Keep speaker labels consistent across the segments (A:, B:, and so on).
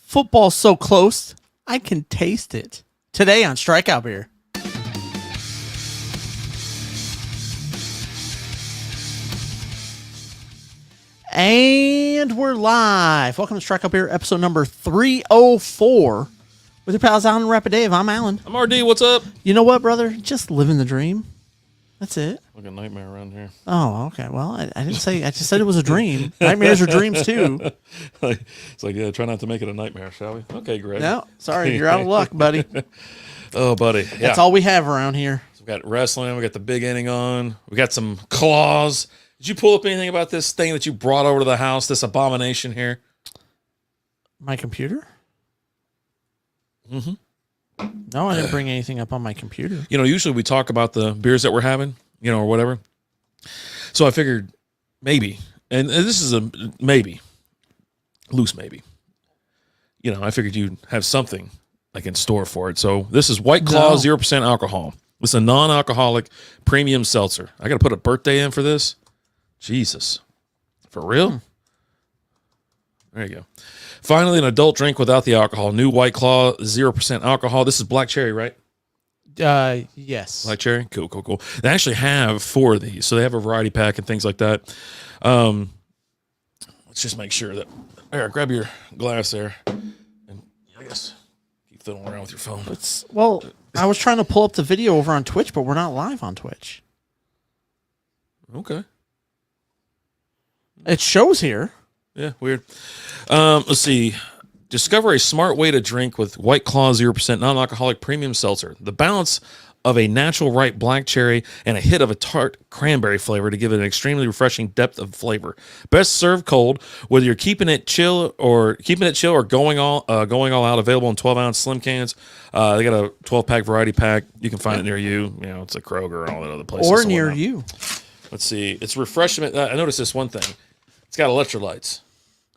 A: Football's so close, I can taste it. Today on Strikeout Beer. And we're live. Welcome to Strikeout Beer, episode number 304. With your pals Alan and Rapid Dave, I'm Alan.
B: I'm RD, what's up?
A: You know what, brother? Just living the dream. That's it.
B: Like a nightmare around here.
A: Oh, okay. Well, I didn't say, I just said it was a dream. Nightmares are dreams too.
B: It's like, yeah, try not to make it a nightmare, shall we? Okay, Greg.
A: No, sorry. You're out of luck, buddy.
B: Oh, buddy. Yeah.
A: That's all we have around here.
B: So we got wrestling. We got the big inning on. We got some claws. Did you pull up anything about this thing that you brought over to the house, this abomination here?
A: My computer?
B: Mm-hmm.
A: No, I didn't bring anything up on my computer.
B: You know, usually we talk about the beers that we're having, you know, or whatever. So I figured maybe, and this is a maybe, loose maybe. You know, I figured you'd have something like in store for it. So this is White Claw, 0% alcohol. It's a non-alcoholic premium seltzer. I got to put a birthday in for this. Jesus. For real? There you go. Finally, an adult drink without the alcohol. New White Claw, 0% alcohol. This is black cherry, right?
A: Yes.
B: Black cherry? Cool, cool, cool. They actually have 4 of these, so they have a variety pack and things like that. Let's just make sure that... Here, grab your glass there. And I guess keep fiddling around with your phone.
A: Well, I was trying to pull up the video over on Twitch, but we're not live on Twitch.
B: Okay.
A: It shows here.
B: Yeah, weird. Let's see. Discover a smart way to drink with White Claw 0% non-alcoholic premium seltzer. The balance of a natural ripe black cherry and a hit of a tart cranberry flavor to give it an extremely refreshing depth of flavor. Best served cold, whether you're keeping it chill or going all out. Available in 12-ounce slim cans. They got a 12-pack variety pack. You can find it near you. You know, it's a Kroger and all that other places.
A: Or near you.
B: Let's see. It's refreshment. I noticed this one thing. It's got electrolytes.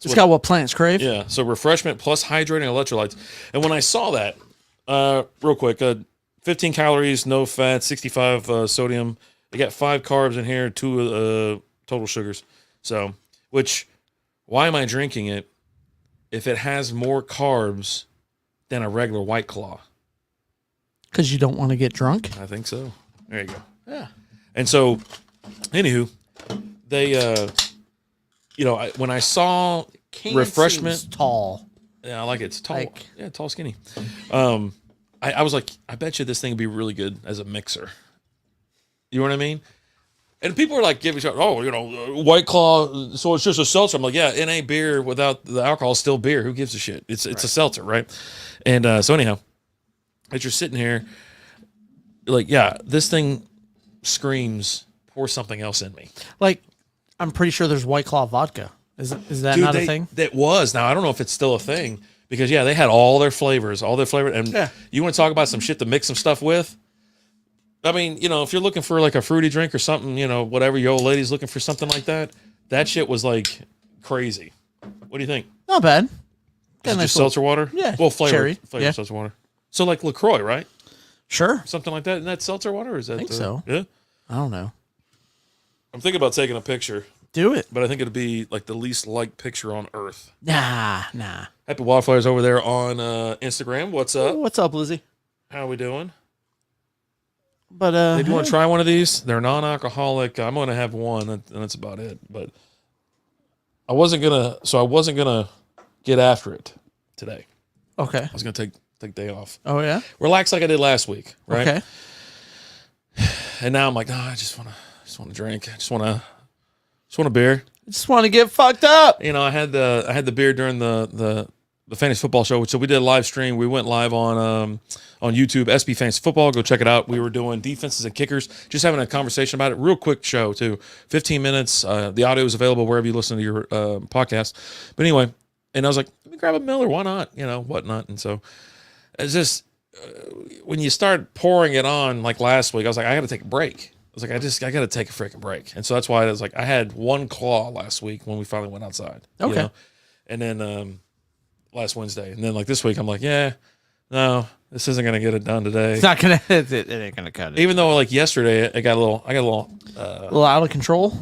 A: It's got what plants crave.
B: Yeah, so refreshment plus hydrating electrolytes. And when I saw that, real quick, 15 calories, no fat, 65 sodium. They got 5 carbs in here, 2 total sugars. So, why am I drinking it if it has more carbs than a regular White Claw?
A: Because you don't want to get drunk?
B: I think so. There you go.
A: Yeah.
B: And so, anywho, they... when I saw refreshment,
A: tall.
B: Yeah, I like it. It's tall.
A: Like,
B: yeah, tall, skinny. I was like, I bet you this thing would be really good as a mixer. You know what I mean? And people are like giving shit, White Claw, so it's just a seltzer. I'm like, yeah, NA beer without the alcohol is still beer. Who gives a shit? It's a seltzer, right? And so anyhow, as you're sitting here, like, yeah, this thing screams, pour something else in me.
A: Like, I'm pretty sure there's White Claw vodka. Is that not a thing?
B: That was. Now, I don't know if it's still a thing Because they had all their flavors, and you want to talk about some shit to mix some stuff with. I mean, if you're looking for like a fruity drink or something, whatever your old lady's looking for something like that, that shit was like crazy. What do you think?
A: Not bad.
B: Is it just seltzer water?
A: Yeah.
B: Well, flavor
A: Cherry.
B: seltzer water. So like LaCroix, right?
A: Sure.
B: Something like that. Isn't that seltzer water? Or is that?
A: I think so.
B: Yeah.
A: I don't know.
B: I'm thinking about taking a picture.
A: Do it.
B: But I think it'd be like the least liked picture on earth.
A: Nah.
B: Happy Wildflowers over there on Instagram. What's up?
A: What's up, Lizzie?
B: How are we doing?
A: But
B: hey, do you want to try one of these? They're non-alcoholic. I'm going to have one, and that's about it. But I wasn't gonna get after it today.
A: Okay.
B: I was gonna take day off.
A: Oh yeah.
B: Relax like I did last week, right?
A: Okay.
B: And now I'm like, no, I just want to drink. I just want a beer.
A: I just want to get fucked up.
B: I had the beer during the fantasy football show. So we did a live stream. We went live on YouTube, SB Fantasy Football. Go check it out. We were doing defenses and kickers, just having a conversation about it. Real quick show too, 15 minutes. The audio is available wherever you listen to your podcast. But anyway, and I was like, let me grab a Miller. Why not? Whatnot. And so it's just when you start pouring it on like last week, I was like, I got to take a break. I was like, I got to take a freaking break. And so that's why I was like, I had one claw last week when we finally went outside.
A: Okay.
B: And then last Wednesday. And then like this week, I'm like, no, this isn't going to get it done today.
A: It's not going to, it ain't going to cut it.
B: Even though like yesterday, I got a little
A: out of control.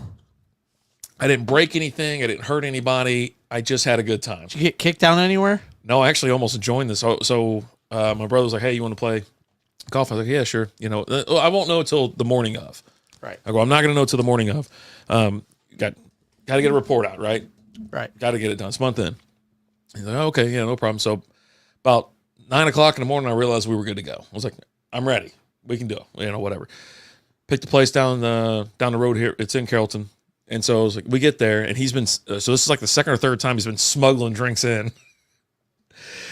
B: I didn't break anything. I didn't hurt anybody. I just had a good time.
A: Did you get kicked down anywhere?
B: No, I actually almost joined this. So my brother was like, hey, you want to play golf? I was like, yeah, sure. I won't know until the morning of.
A: Right.
B: I go, I'm not going to know till the morning of. Got to get a report out, right?
A: Right.
B: Got to get it done. It's month in. He's like, okay, no problem. So about 9 o'clock in the morning, I realized we were good to go. I was like, I'm ready. We can do it. Whatever. Picked the place down the road here. It's in Carrollton. And so I was like, we get there, and he's been, so this is like the second or third time he's been smuggling drinks in.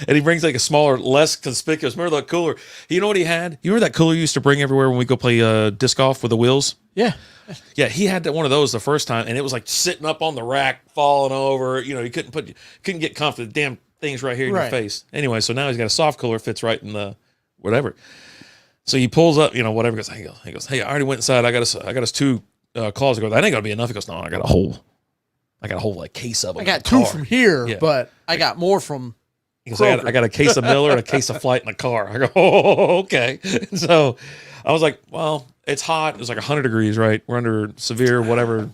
B: And he brings like a smaller, less conspicuous. Remember that cooler? You know what he had? You remember that cooler you used to bring everywhere when we go play disc golf with the wheels?
A: Yeah.
B: Yeah, he had one of those the first time, and it was like sitting up on the rack, falling over. You couldn't get comfortable. The damn thing's right here in your face. Anyway, so now he's got a soft cooler, fits right in the whatever. So he pulls up, whatever. He goes, hey, I already went inside. I got us two claws. I go, that ain't gonna be enough. He goes, no, I got a whole like case of them.
A: I got two from here, but I got more from.
B: He goes, I got a case of Miller and a case of Flight in the car. I go, oh, okay. So I was like, well, it's hot. It was like 100 degrees, right? We're under severe whatever.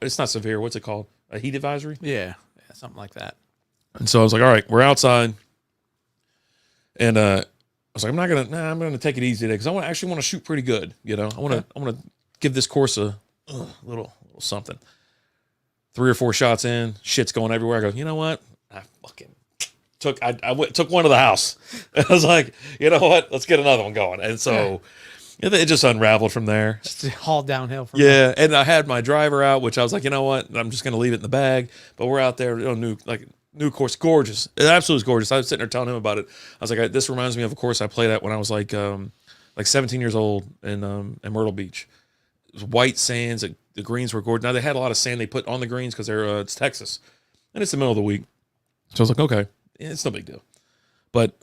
B: It's not severe. What's it called? A heat advisory?
A: Yeah, something like that.
B: And so I was like, all right, we're outside. And I was like, I'm gonna take it easy today because I actually want to shoot pretty good. I want to give this course a little something. 3 or 4 shots in, shit's going everywhere. I go, you know what? I fucking took one to the house. I was like, you know what? Let's get another one going. And so it just unraveled from there.
A: Just hauled downhill from there.
B: And I had my driver out, which I was like, you know what? I'm just gonna leave it in the bag. But we're out there, new course, gorgeous. It absolutely is gorgeous. I was sitting there telling him about it. I was like, this reminds me of a course I played at when I was like 17 years old in Myrtle Beach. It was white sands. The greens were gorgeous. Now they had a lot of sand they put on the greens because it's Texas, and it's the middle of the week. So I was like, okay, it's no big deal. But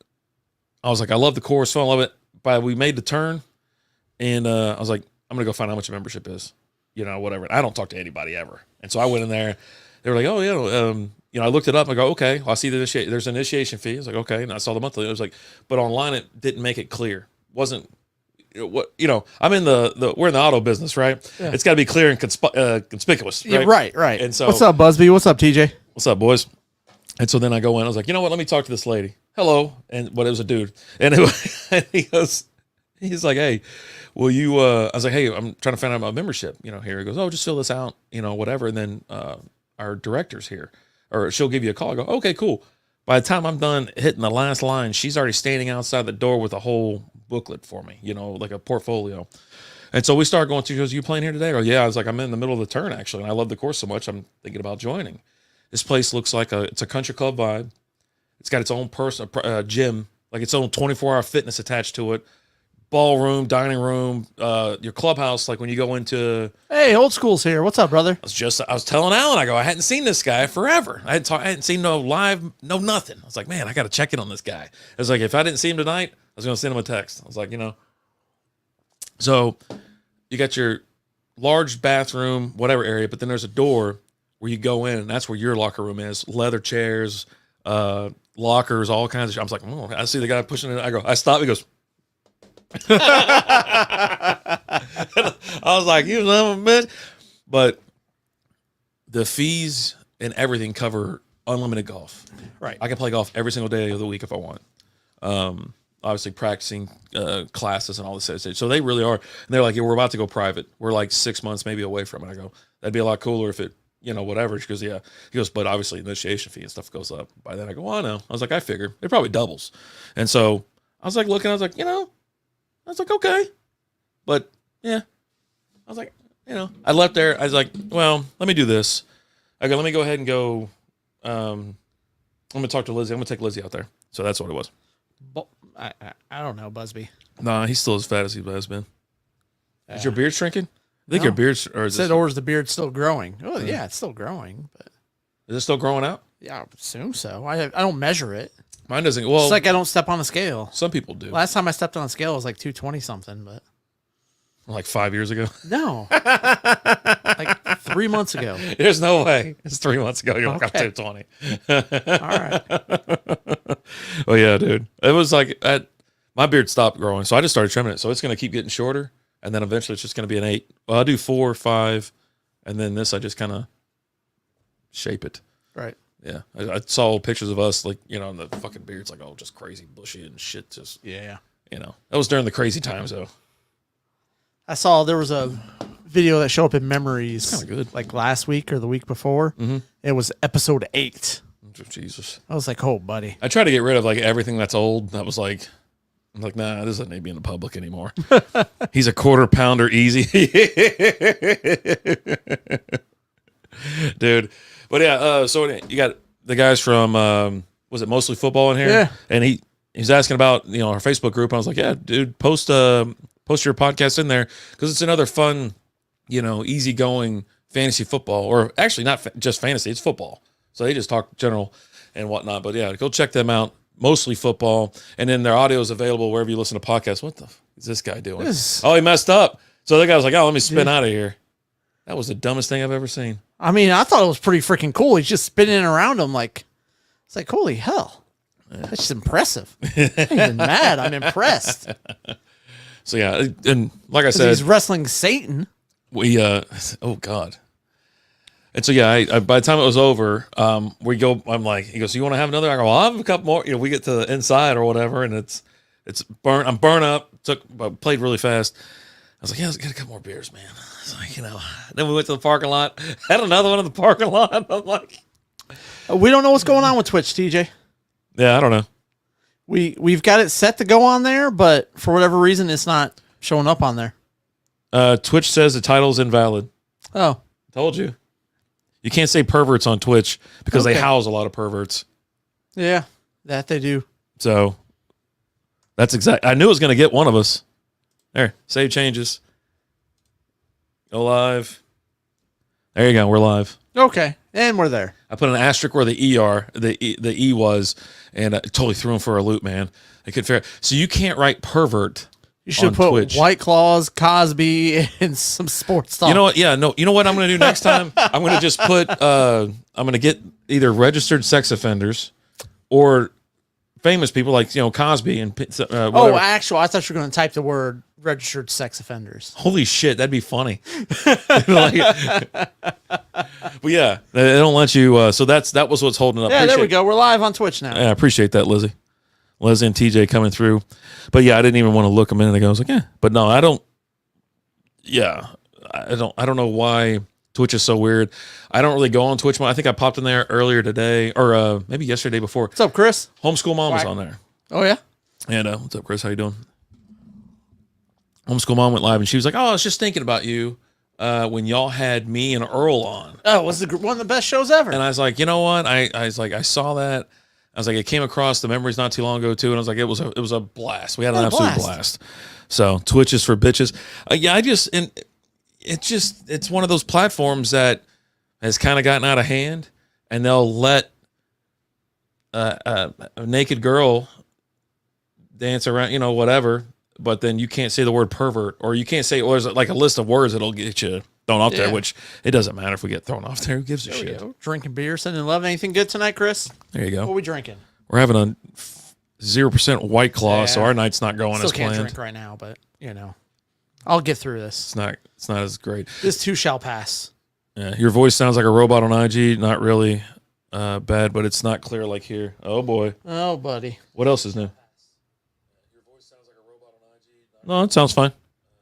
B: I was like, I love the course, so I love it. But we made the turn, and I was like, I'm gonna go find out how much a membership is, whatever. I don't talk to anybody ever, and so I went in there. They were like, oh yeah, I looked it up. I go, okay, well, I see there's an initiation fee. I was like, okay, and I saw the monthly. It was like, but online it didn't make it clear. Wasn't I'm in we're in the auto business, right? Yeah. It's got to be clear and conspicuous, right?
A: Yeah, right.
B: And so,
A: what's up, Busby? What's up, TJ?
B: What's up, boys? And so then I go in. I was like, you know what? Let me talk to this lady. Hello, and it was a dude, and he's like, hey, will you? I was like, hey, I'm trying to find out about membership. Here he goes. Oh, just fill this out. Whatever. And then our director's here, or she'll give you a call. I go, okay, cool. By the time I'm done hitting the last line, she's already standing outside the door with a whole booklet for me, like a portfolio. And so we start going through. She goes, you playing here today? Or yeah, I was like, I'm in the middle of the turn actually, and I love the course so much, I'm thinking about joining. This place looks like it's a country club vibe. It's got its own gym, like its own 24-hour fitness attached to it. ballroom, dining room, your clubhouse. Like when you go into,
A: Hey, old school's here. What's up, brother?
B: I was telling Alan, I hadn't seen this guy forever. I hadn't seen no live, no nothing. I was like, man, I got to check in on this guy. I was like, if I didn't see him tonight, I was going to send him a text. I was like, so you got your large bathroom, whatever area, but then there's a door where you go in, and that's where your locker room is. Leather chairs, lockers, all kinds of shit. I was like, oh, I see the guy pushing it. I stop. He goes, I was like, you son of a bitch. But the fees and everything cover unlimited golf.
A: Right.
B: I can play golf every single day of the week if I want. Obviously practicing classes and all this. So they really are. And they're like, yeah, we're about to go private. We're like 6 months maybe away from it. I go, that'd be a lot cooler if it, whatever. She goes, yeah. He goes, but obviously initiation fee and stuff goes up. By then I go, well, I know. I was like, I figure. It probably doubles. And so I was like looking, I was like, I was like, okay. But yeah. I was like, I left there. I was like, well, let me do this. I go, let me go ahead and go. I'm going to talk to Lizzie. I'm going to take Lizzie out there. So that's what it was.
A: I don't know, Busby.
B: Nah, he's still as fat as he has been. Is your beard shrinking? I think
A: No.
B: your beard's... Or is
A: the beard still growing? Oh, yeah, it's still growing. But
B: it still growing out?
A: yeah, I assume so. I don't measure it.
B: Mine doesn't... Well,
A: It's like I don't step on a scale.
B: some people do.
A: Last time I stepped on a scale was like 220 something, but
B: Like 5 years ago.
A: no. Like 3 months ago.
B: There's no way. It's 3 months ago. You're like,
A: Okay.
B: I'm 220.
A: All right.
B: Well, yeah, dude. It was like... my beard stopped growing, so I just started trimming it. So it's going to keep getting shorter, and then eventually it's just going to be an 8. Well, I'll do 4 or 5, and then this I just kind of shape it.
A: Right.
B: Yeah. I saw old pictures of us, like, and the fucking beard's like, oh, just crazy, bushy and shit. Just,
A: Yeah.
B: that was during the crazy times, though.
A: I saw there was a video that showed up in memories
B: Kinda good.
A: like last week or the week before.
B: Mm-hmm.
A: It was episode 8.
B: Jesus.
A: I was like, oh, buddy.
B: I try to get rid of, like, everything that's old. That was like... I'm like, nah, this doesn't need to be in the public anymore. He's a quarter pounder easy. Dude. But yeah, so you got the guys from, was it Mostly Football in here?
A: Yeah.
B: And he's asking about, our Facebook group. I was like, yeah, dude, post your podcast in there because it's another fun, easygoing fantasy football. Or actually not just fantasy, it's football. So they just talk general and whatnot. But yeah, go check them out. Mostly Football, and then their audio is available wherever you listen to podcasts. What the f is this guy doing? Oh, he messed up. So the guy was like, oh, let me spin out of here. That was the dumbest thing I've ever seen.
A: I mean, I thought it was pretty freaking cool. He's just spinning around him like, it's like, holy hell. That's just impressive. I'm not even mad. I'm impressed.
B: So yeah, and like I said,
A: He's wrestling Satan.
B: we oh God. And so yeah, I by the time it was over, we go. I'm like, he goes, "You want to have another?" I go, well, "I'll have a couple more." We get to the inside or whatever, and it's burnt. I'm burnt up. Played really fast. I was like, "Yeah, let's get a couple more beers, man." It's like, Then we went to the parking lot. Had another one in the parking lot. I'm like,
A: We don't know what's going on with Twitch, TJ.
B: yeah, I don't know.
A: We've got it set to go on there, but for whatever reason, it's not showing up on there.
B: Twitch says the title's invalid.
A: Oh,
B: Told you. You can't say perverts on Twitch because they
A: Okay.
B: house a lot of perverts.
A: yeah, that they do.
B: So that's exact. I knew it was going to get one of us. There, save changes. Go live. There you go. We're live.
A: Okay, and we're there.
B: I put an asterisk where the E was, and I totally threw him for a loop, man. I could figure. So you can't write pervert.
A: You should
B: on
A: put
B: Twitch.
A: White Claws, Cosby, and some sports stuff.
B: You know what? Yeah, no. You know what I'm going to do next time? I'm going to just put. I'm going to get either registered sex offenders or famous people like Cosby and whatever.
A: Oh, actually, I thought you were going to type the word registered sex offenders.
B: Holy shit, that'd be funny. But yeah, they don't let you. So that was what's holding up.
A: Yeah, there we go. We're live on Twitch now.
B: Yeah, I appreciate that, Leslie and TJ coming through. But yeah, I didn't even want to look a minute ago. I was like, yeah, but no, I don't. Yeah, I don't know why Twitch is so weird. I don't really go on Twitch. I think I popped in there earlier today, or maybe yesterday before.
A: What's up, Chris?
B: Homeschool Mom was
A: Why?
B: on there.
A: Oh, yeah?
B: And what's up, Chris? How you doing? Homeschool Mom went live, and she was like, "Oh, I was just thinking about you when y'all had me and Earl on."
A: Oh, it was one of the best shows ever.
B: And I was like, you know what? I was like, I saw that. I was like, it came across the memories not too long ago too, and I was like, it was a blast. We had an absolute blast. So Twitch is for bitches. It's one of those platforms that has kind of gotten out of hand, and they'll let a naked girl dance around, whatever. But then you can't say the word pervert, or you can't say, or there's like a list of words that'll get you thrown off there, which it doesn't matter if we get thrown off there. Who gives a shit?
A: Go. Drinking beer, sending love. Anything good tonight, Chris?
B: There you go.
A: What are we drinking?
B: We're having a 0% White Claw, so our night's not going as planned.
A: Still can't drink right now, but I'll get through this.
B: It's not as great.
A: This too shall pass.
B: Yeah, your voice sounds like a robot on IG. Not really bad, but it's not clear like here. Oh boy.
A: Oh buddy.
B: What else is new? Your voice sounds like a robot on IG. No, it sounds fine.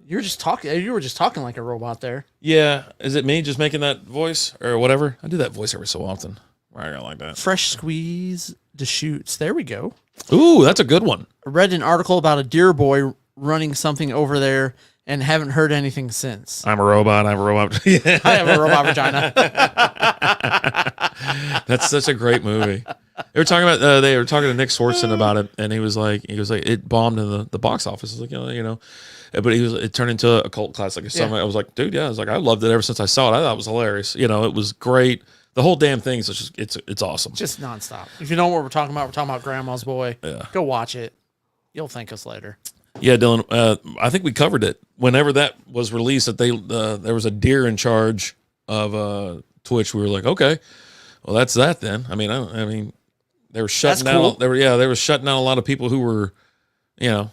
A: You were just talking like a robot there.
B: Yeah. Is it me just making that voice or whatever? I do that voice every so often. I like that.
A: Fresh squeeze Deschutes. There we go.
B: Ooh, that's a good one.
A: I read an article about a deer boy running something over there and haven't heard anything since.
B: I'm a robot. I have
A: a robot vagina.
B: That's such a great movie. They were talking to Nick Swartzen about it, and he was like, it bombed in the box office. It's like, but it turned into a cult classic or something. I was like, dude, yeah. I was like, I loved it ever since I saw it. I thought it was hilarious. It was great. The whole damn thing is just it's awesome.
A: Just nonstop. If you know what we're talking about Grandma's Boy. Yeah. Go watch it. You'll thank us later.
B: Yeah, Dylan. I think we covered it whenever that was released. That there was a deer in charge of Twitch. We were like, okay, well that's that then. I mean, they were shutting out. They were shutting out a lot of people who were, I don't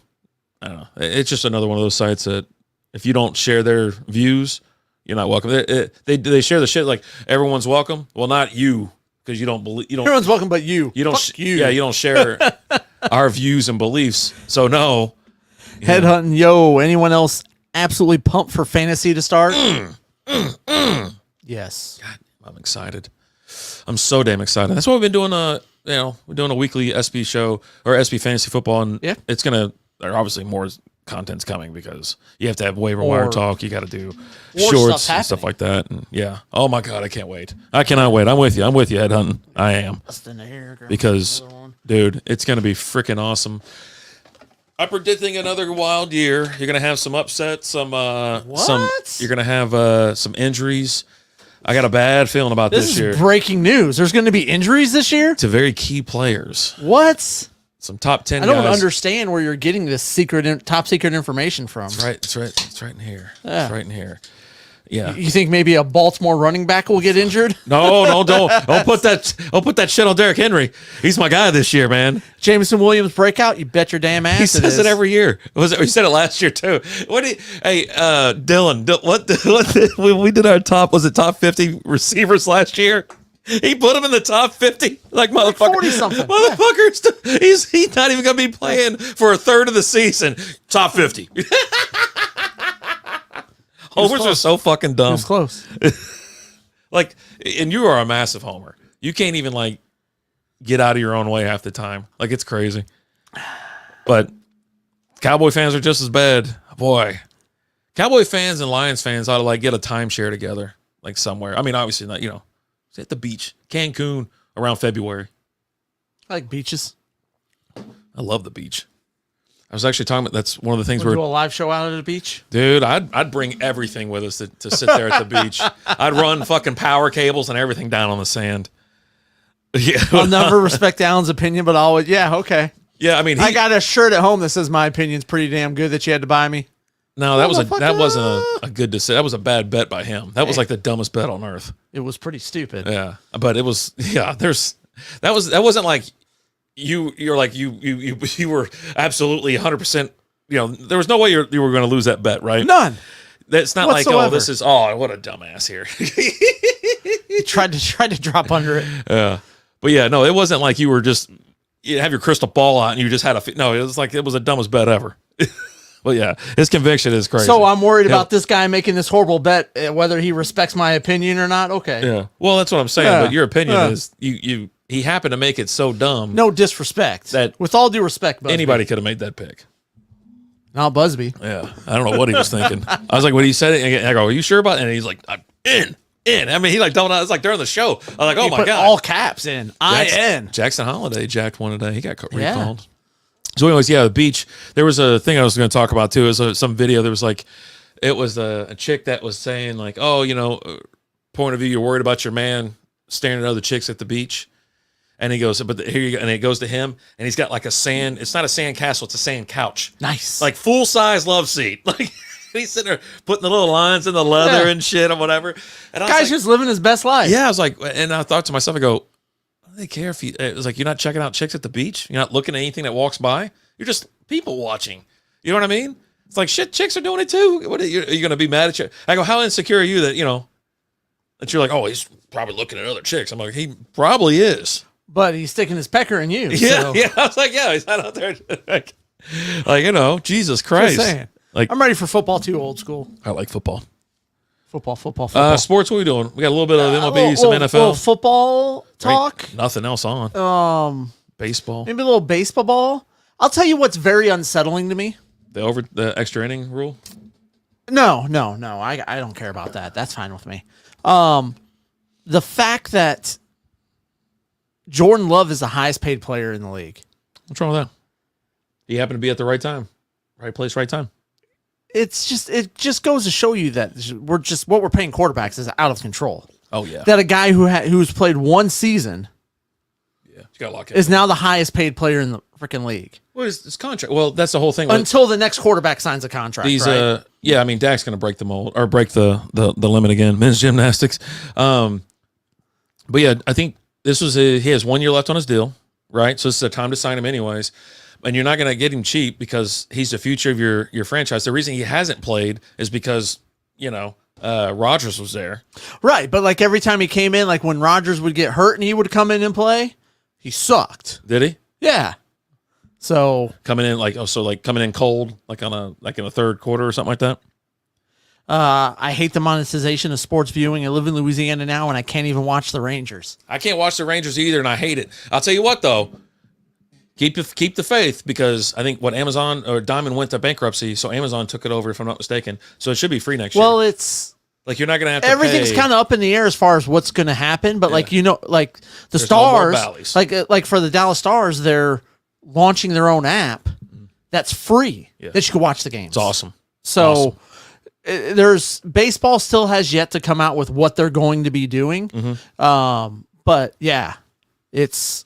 B: know. It's just another one of those sites that if you don't share their views, you're not welcome. They share the shit like everyone's welcome. Well, not you, because you don't believe.
A: Everyone's welcome, but you.
B: You don't. Yeah, you don't share our views and beliefs. So no.
A: Headhunting, yo. Anyone else absolutely pumped for fantasy to start? Yes.
B: God, I'm excited. I'm so damn excited. That's why we've been doing we're doing a weekly SB show or SB fantasy football, and it's gonna. There are obviously more content's coming because you have to have waiver wire talk. You got to do shorts and stuff like that. And oh my God, I can't wait. I cannot wait. I'm with you. Headhunting. I am. Because, dude, it's going to be freaking awesome. I'm predicting another wild year. You're going to have some upsets, you're going to have some injuries. I got a bad feeling about this year.
A: This is breaking news. There's going to be injuries this year?
B: To very key players.
A: What?
B: Some top 10
A: guys. I don't understand where you're getting this top secret information from.
B: It's right. It's right in here. Yeah. It's right in here. Yeah.
A: You think maybe a Baltimore running back will get injured?
B: No, don't put that shit on Derrick Henry. He's my guy this year, man.
A: Jameson Williams breakout. You bet your damn ass.
B: He says it every year. He said it last year too. Dylan, when we did our top 50 receivers last year? He put him in the top 50, like motherfucker.
A: 40-something.
B: Motherfuckers, he's not even going to be playing for a third of the season. Top 50. Homers are so fucking dumb.
A: He was close.
B: And you are a massive homer. You can't even get out of your own way half the time. It's crazy. But Cowboy fans are just as bad. Boy, Cowboy fans and Lions fans ought to get a timeshare together, somewhere. I mean, obviously not, at the beach, Cancun, around February.
A: I like beaches.
B: I love the beach. I was actually talking about that's one of the things
A: we're do a live show out at the beach.
B: Dude, I'd bring everything with us to sit there at the beach. I'd run fucking power cables and everything down on the sand. Yeah,
A: I'll never respect Alan's opinion, but I'll okay.
B: Yeah, I mean,
A: I got a shirt at home that says my opinion's pretty damn good that you had to buy me.
B: No, that wasn't a good decision. That was a bad bet by him. That was the dumbest bet on earth.
A: It was pretty stupid.
B: Yeah, but it was. Yeah, that wasn't like you were absolutely 100%. There was no way you were going to lose that bet, right?
A: None.
B: That's not
A: whatsoever.
B: What a dumbass here.
A: He tried to drop under it.
B: Yeah, but yeah, no, it wasn't like you were just have your crystal ball out and you just had no. It was it was the dumbest bet ever. Well, yeah, his conviction is crazy.
A: So I'm worried about this guy making this horrible bet, whether he respects my opinion or not. Okay.
B: Yeah. Well, that's what I'm saying. Yeah. But your opinion is he happened to make it so dumb.
A: No disrespect. That with all due respect, Busby,
B: anybody could have made that pick.
A: Not Busby.
B: Yeah. I don't know what he was thinking. I was like, when he said it, I go, are you sure about it? And he's like, I'm in. in. I mean, he like don't know. It's like during the show. I was like, oh my God.
A: All caps in. I-N.
B: Jackson Holiday jacked one today. He got recalled. So anyways, the beach. There was a thing I was going to talk about too. It was some video. There was like, it was a chick that was saying like, oh, point of view, you're worried about your man staring at other chicks at the beach. And he goes, but here you go. And it goes to him, and he's got like it's not a sand castle, it's a sand couch.
A: Nice.
B: Like full size love seat. Like he's sitting there putting the little lines in the leather and shit or whatever. And I was
A: Guy's just living his best life.
B: Yeah, I was like, and I thought to myself, I go, what do they care if it was like, you're not checking out chicks at the beach? You're not looking at anything that walks by? You're just people watching. You know what I mean? It's like, shit, chicks are doing it too. What are you going to be mad at you? I go, how insecure are you that you're like, oh, he's probably looking at other chicks. I'm like, he probably is.
A: But he's sticking his pecker in you.
B: Yeah,
A: so.
B: yeah. I was like, yeah, he's not out there. like, Jesus Christ.
A: Just saying.
B: Like,
A: I'm ready for football too, old school.
B: I like football.
A: Football.
B: Sports, what are we doing? We got a little bit of MLB, some NFL.
A: Little football talk.
B: Right. Nothing else on. Baseball.
A: Maybe a little baseball. I'll tell you what's very unsettling to me.
B: The extra inning rule?
A: No. I don't care about that. That's fine with me. The fact that Jordan Love is the highest paid player in the league.
B: What's wrong with that? He happened to be at the right time. Right place, right time.
A: It just goes to show you that what we're paying quarterbacks is out of control.
B: Oh yeah.
A: That a guy who's played one season
B: you got to lock in.
A: Is now the highest paid player in the freaking league.
B: What is this contract? Well, that's the whole thing.
A: Until the next quarterback signs a contract. Right?
B: I mean, Dak's going to break the mold or break the limit again. Men's gymnastics. But yeah, I think he has 1 year left on his deal, right? So this is a time to sign him anyways. And you're not going to get him cheap because he's the future of your franchise. The reason he hasn't played is because, Rodgers was there.
A: Right. But like every time he came in, like when Rodgers would get hurt and he would come in and play, he sucked.
B: Did he?
A: Yeah. So
B: coming in cold, like in the third quarter or something like that.
A: I hate the monetization of sports viewing. I live in Louisiana now, and I can't even watch the Rangers.
B: I can't watch the Rangers either, and I hate it. I'll tell you what, though, keep the faith, because I think Amazon or Diamond went to bankruptcy, so Amazon took it over, if I'm not mistaken. So it should be free next year.
A: Well, it's
B: like you're not going to have to.
A: Everything's kind of up in the air as far as what's going to happen, but the
B: There's
A: Stars, like for the Dallas Stars, they're launching their own app that's free that you can watch the games.
B: It's awesome.
A: So.
B: Awesome.
A: There's baseball still has yet to come out with what they're going to be doing. Mm-hmm. But yeah, things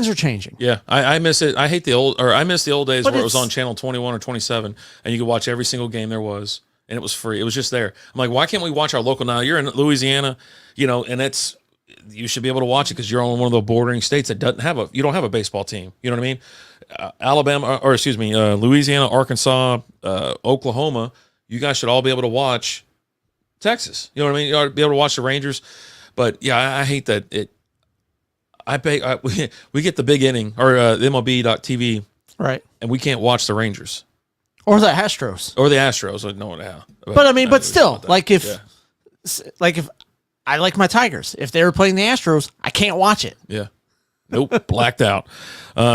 A: are changing.
B: Yeah. I miss it. I miss the old days where it was on channel 21 or 27 and you could watch every single game there was, and it was free. It was just there. I'm like, why can't we watch our local now? You're in Louisiana, and you should be able to watch it because you're on one of the bordering states that you don't have a baseball team. You know what I mean? Louisiana, Arkansas, Oklahoma, you guys should all be able to watch Texas. You know what I mean? You ought to be able to watch the Rangers. But yeah, I hate that we get the big inning or the MLB.TV,
A: right?
B: And we can't watch the Rangers
A: or the Astros
B: Like, no, yeah.
A: But I mean, but still, if I like my Tigers, if they were playing the Astros, I can't watch it.
B: Yeah. Nope, blacked out.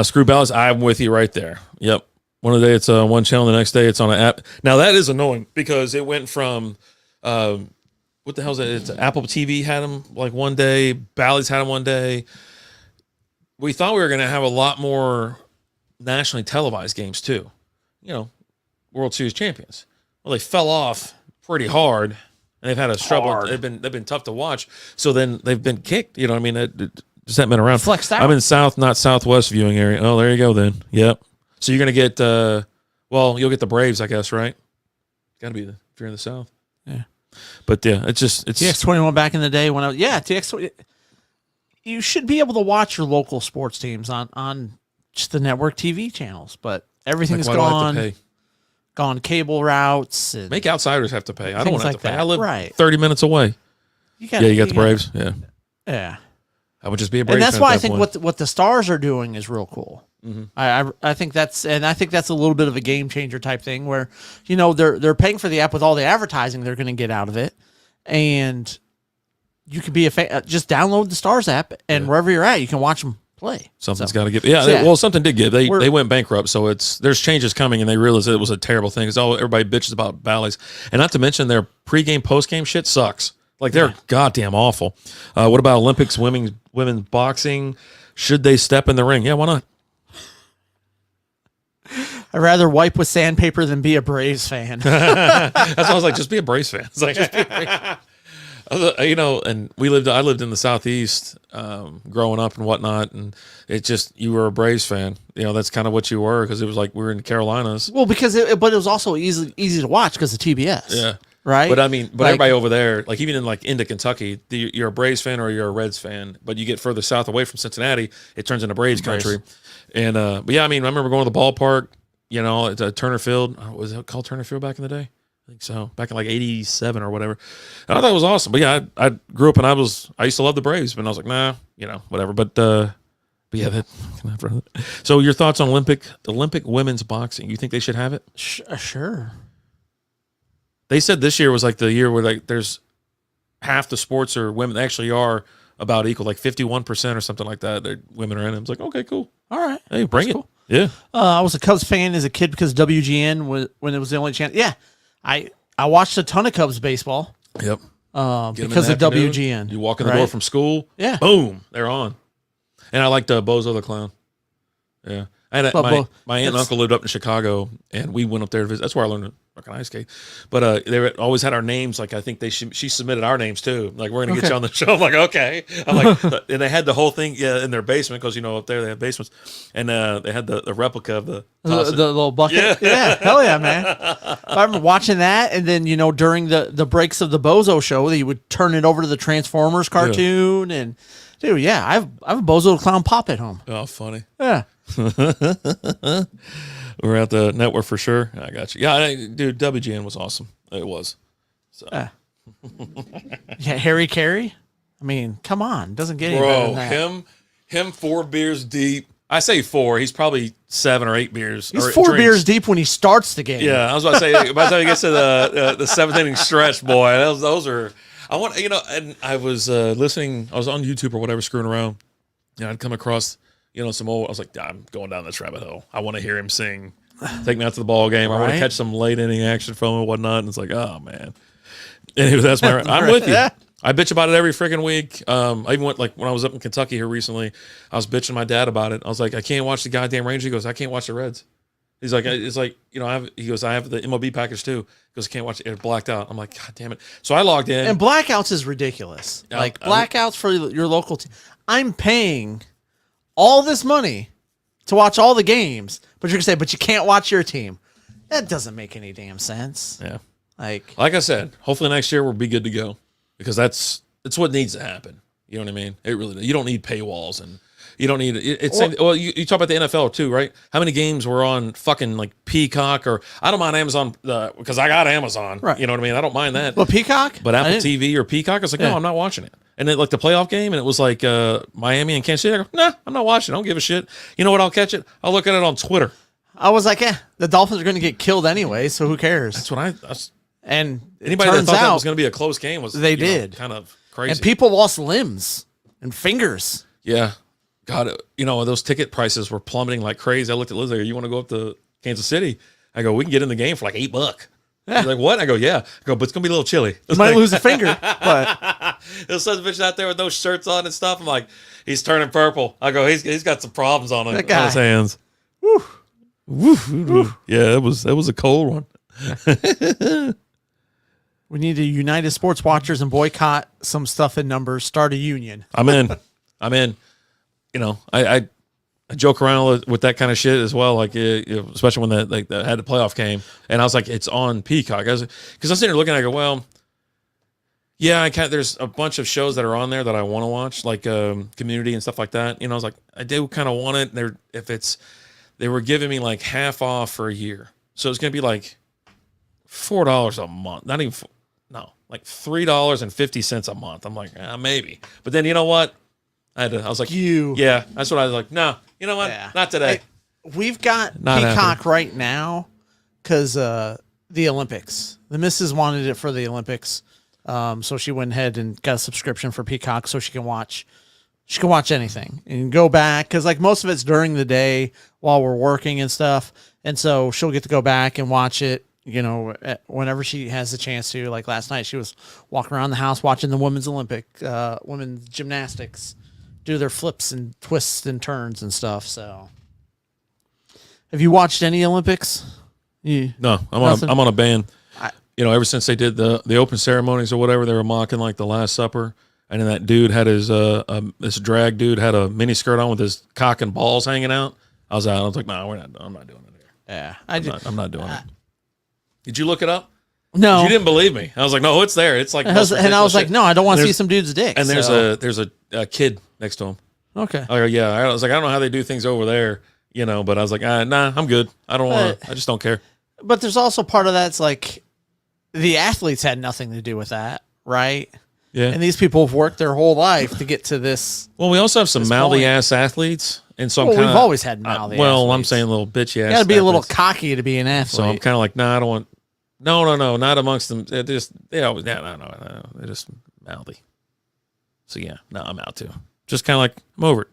B: Screw ballots, I'm with you right there. Yep. One day it's on one channel, the next day it's on an app. Now that is annoying because it went from, what the hell is it? It's Apple TV had them like one day, Bally's had them one day. We thought we were going to have a lot more nationally televised games too. World Series champions. Well, they fell off pretty hard, and they've had a struggle. They've been tough to watch. So then they've been kicked. You know what I mean? Just haven't been around.
A: Flexed out.
B: I'm in South, not Southwest viewing area. Oh, there you go then. Yep. So you're going to get, you'll get the Braves, I guess, right? Got to be if you're in the South.
A: Yeah.
B: But yeah, it's
A: TX21 back in the day when TX20. You should be able to watch your local sports teams on just the network TV channels, but everything's gone cable routes. And
B: make outsiders have to pay. I don't want to have to pay.
A: That.
B: I live
A: right.
B: 30 minutes away. You got the Braves. Yeah.
A: Yeah.
B: I would just be a Braves
A: fan. And that's why I think
B: point.
A: what the Stars are doing is real cool. Mm-hmm. I think that's a little bit of a game changer type thing where they're paying for the app with all the advertising they're going to get out of it, and you could be a fan. Just download the Stars app, and wherever you're at, you can watch them play.
B: Something's got to give. Yeah, something did give. They went bankrupt, so there's changes coming, and they realized it was a terrible thing. Because everybody bitches about Bally's, and not to mention their pregame, postgame shit sucks. Like they're goddamn awful. What about Olympics, women's boxing? Should they step in the ring? Yeah, why not?
A: I'd rather wipe with sandpaper than be a Braves fan.
B: That's why I was like, just be a Braves fan. It's like, just be a Braves fan. And I lived in the Southeast, growing up and whatnot, and it just, you were a Braves fan. That's kind of what you were, because it was like we were in the Carolinas.
A: Well, because but it was also easy to watch because of TBS.
B: Yeah.
A: Right.
B: But everybody over there, like even into Kentucky, you're a Braves fan or you're a Reds fan, but you get further south away from Cincinnati, it turns into Braves country. And, but yeah, I remember going to the ballpark, at Turner Field. Was it called Turner Field back in the day? I think so. Back in like 87 or whatever. And I thought it was awesome. But yeah, I grew up and I used to love the Braves, but I was like, nah, whatever. But yeah, so your thoughts on Olympic women's boxing? You think they should have it?
A: Sure.
B: They said this year was like the year where like there's half the sports are women. They actually are about equal, like 51% or something like that. Women are in it. I was like, okay, cool.
A: All right.
B: Hey, bring it.
A: Cool.
B: Yeah.
A: I was a Cubs fan as a kid because WGN was when it was the only channel. Yeah. I watched a ton of Cubs baseball.
B: Yep.
A: Because of WGN.
B: You walk in the door from school.
A: Yeah.
B: Boom. They're on. And I liked Bozo the Clown. Yeah. I had my aunt and uncle lived up in Chicago, and we went up there to visit. That's where I learned to fucking ice skate. But they always had our names. Like I think she submitted our names too. Like, we're gonna get you on the show. I'm like, okay. I'm like, and they had the whole thing in their basement because up there they have basements, and they had the replica of the
A: little bucket. Yeah, hell yeah, man. I remember watching that, and then during the breaks of the Bozo show, they would turn it over to the Transformers cartoon, and dude, yeah, I have a Bozo the Clown pop at home.
B: Oh, funny.
A: Yeah.
B: We're at the network for sure. I got you. Yeah, dude, WGN was awesome. It was. So.
A: Yeah, Harry Carey. Come on, doesn't get any better than that.
B: Him 4 beers deep. I say 4. He's probably 7 or 8 beers.
A: He's 4 beers deep when he starts the game.
B: Yeah, I was about to say by the time he gets to the 7th inning stretch, boy, those are. I want and I was listening. I was on YouTube or whatever, screwing around. I'd come across. Some old. I was like, I'm going down this rabbit hole. I want to hear him sing. Take me out to the ball game. I want to catch some late inning action from him and whatnot. And it's like, oh man. Anyway, that's my. I'm with you. I bitch about it every freaking week. I even went when I was up in Kentucky here recently. I was bitching my dad about it. I was like, I can't watch the goddamn Rangers. He goes, I can't watch the Reds. He's like, it's like I have the MLB package too. He goes, I can't watch it. It's blacked out. I'm like, God damn it. So I logged in.
A: And blackouts is ridiculous. Blackouts for your local team. I'm paying all this money to watch all the games, but you're gonna say, but you can't watch your team. That doesn't make any damn sense.
B: Yeah. Like I said, hopefully next year we'll be good to go, because that's what needs to happen. You know what I mean? It really. You don't need paywalls, and you don't need it's. Well, you talk about the NFL too, right? How many games were on fucking like Peacock, or I don't mind Amazon because I got Amazon. Right. You know what I mean? I don't mind that.
A: Well, Peacock,
B: but Apple TV or Peacock, I was like, no, I'm not watching it. And then like the playoff game, and it was like Miami and Kansas City. I go, nah, I'm not watching. I don't give a shit. You know what? I'll catch it. I'll look at it on Twitter.
A: I was like, the Dolphins are going to get killed anyway, so who cares?
B: That's what
A: and
B: anybody that thought that was going to be a close game was kind of crazy.
A: And people lost limbs and fingers.
B: Yeah, God, those ticket prices were plummeting like crazy. I looked at Liz. I go, you want to go up to Kansas City? I go, we can get in the game for like $8. Yeah. He's like, what? I go, yeah. I go, but it's gonna be a little chilly.
A: You might lose a finger, but
B: there's such a bitch out there with no shirts on and stuff. I'm like, he's turning purple. I go, he's got some problems on his hands. Woo. Woo. Yeah, it was a cold one.
A: We need to unite as sports watchers and boycott some stuff in numbers. Start a union.
B: I'm in. I joke around with that kind of shit as well, like especially when the had the playoff game, and I was like, it's on Peacock, because I'm sitting there looking, I go, well, yeah, there's a bunch of shows that are on there that I want to watch, like Community and stuff like that. I was like, I do kind of want it. They were giving me like half off for a year, so it's gonna be like $4 a month, not even like $3.50 a month. I'm like, maybe, but then you know what? I was like, yeah, that's what I was like. No, you know what? Yeah. Not today.
A: We've got Peacock right now because the Olympics. The missus wanted it for the Olympics, so she went ahead and got a subscription for Peacock so she can watch anything and go back, because like most of it's during the day while we're working and stuff, and so she'll get to go back and watch it whenever she has the chance to, like last night, she was walking around the house watching the women's gymnastics do their flips and twists and turns and stuff. So, have you watched any Olympics?
B: No, I'm on a ban. Ever since they did the open ceremonies or whatever, they were mocking like the Last Supper, and then that dude had his this drag dude had a mini skirt on with his cock and balls hanging out. I was out. I was like, no, I'm not doing it here.
A: Yeah,
B: I'm not doing it. Did you look it up?
A: No,
B: you didn't believe me. I was like, no, it's there. It's like,
A: I was like, no, I don't want to see some dude's dick.
B: And there's a kid next to him.
A: Okay.
B: Oh yeah, I was like, I don't know how they do things over there, but I was like, nah, I'm good. I don't want to. I just don't care.
A: But there's also part of that's like, the athletes had nothing to do with that, right?
B: Yeah.
A: And these people have worked their whole life to get to this.
B: Well, we also have some mouthy ass athletes. And so
A: we've always had mouthy athletes.
B: I'm saying little bitchy ass.
A: You got to be a little cocky to be an athlete.
B: So I'm kind of like, nah, I don't want. No, not amongst them. They're just, no, they're just mouthy. So yeah, no, I'm out too. Just kind of like, I'm over it.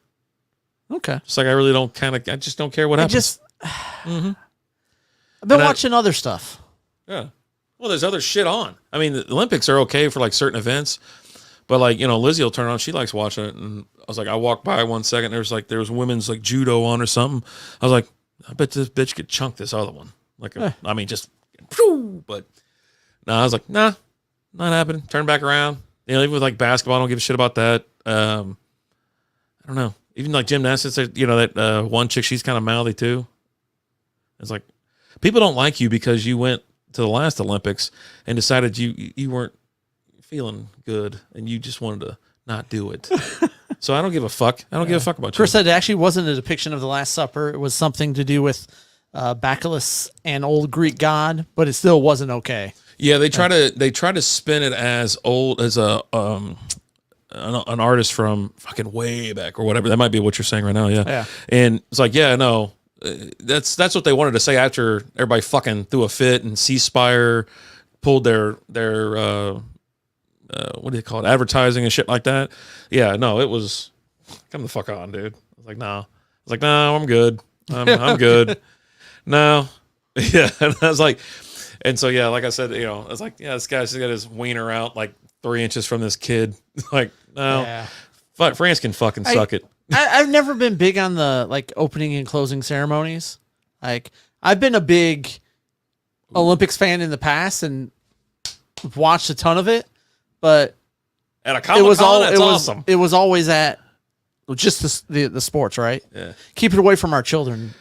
A: Okay.
B: Just like I just don't care what happens.
A: I've been watching other stuff.
B: Yeah. Well, there's other shit on. I mean, the Olympics are okay for like certain events. But like, Lizzie will turn on, she likes watching it. And I was like, I walked by 1 second, there was women's like judo on or something. I was like, I bet this bitch could chunk this other one. Like, I mean, just, but no, I was like, nah, not happening. Turn back around. Even with like basketball, I don't give a shit about that. I don't know. Even like gymnastics, that one chick, she's kind of mouthy too. It's like, people don't like you because you went to the last Olympics and decided you weren't feeling good and you just wanted to not do it. So I don't give a fuck. I don't give a fuck about
A: Chris said it actually wasn't a depiction of the Last Supper. It was something to do with Bacchus, an old Greek god, but it still wasn't okay.
B: Yeah, they try to spin it as old as an artist from fucking way back or whatever. That might be what you're saying right now. Yeah. And it's like, yeah, no, that's what they wanted to say after everybody fucking threw a fit and C-Spire pulled their what do you call it, advertising and shit like that. Yeah, no, it was, come the fuck on, dude. I was like, no. I'm good. I'm good. No. Yeah. And I was like, and so, yeah, like I said, I was like, yeah, this guy's got his wiener out like 3 inches from this kid. Like, no. Yeah. But France can fucking suck it.
A: I've never been big on the like opening and closing ceremonies. Like, I've been a big Olympics fan in the past and watched a ton of it. But
B: at a Comic-Con, that's awesome.
A: It was always at just the sports, right?
B: Yeah.
A: Keep it away from our children.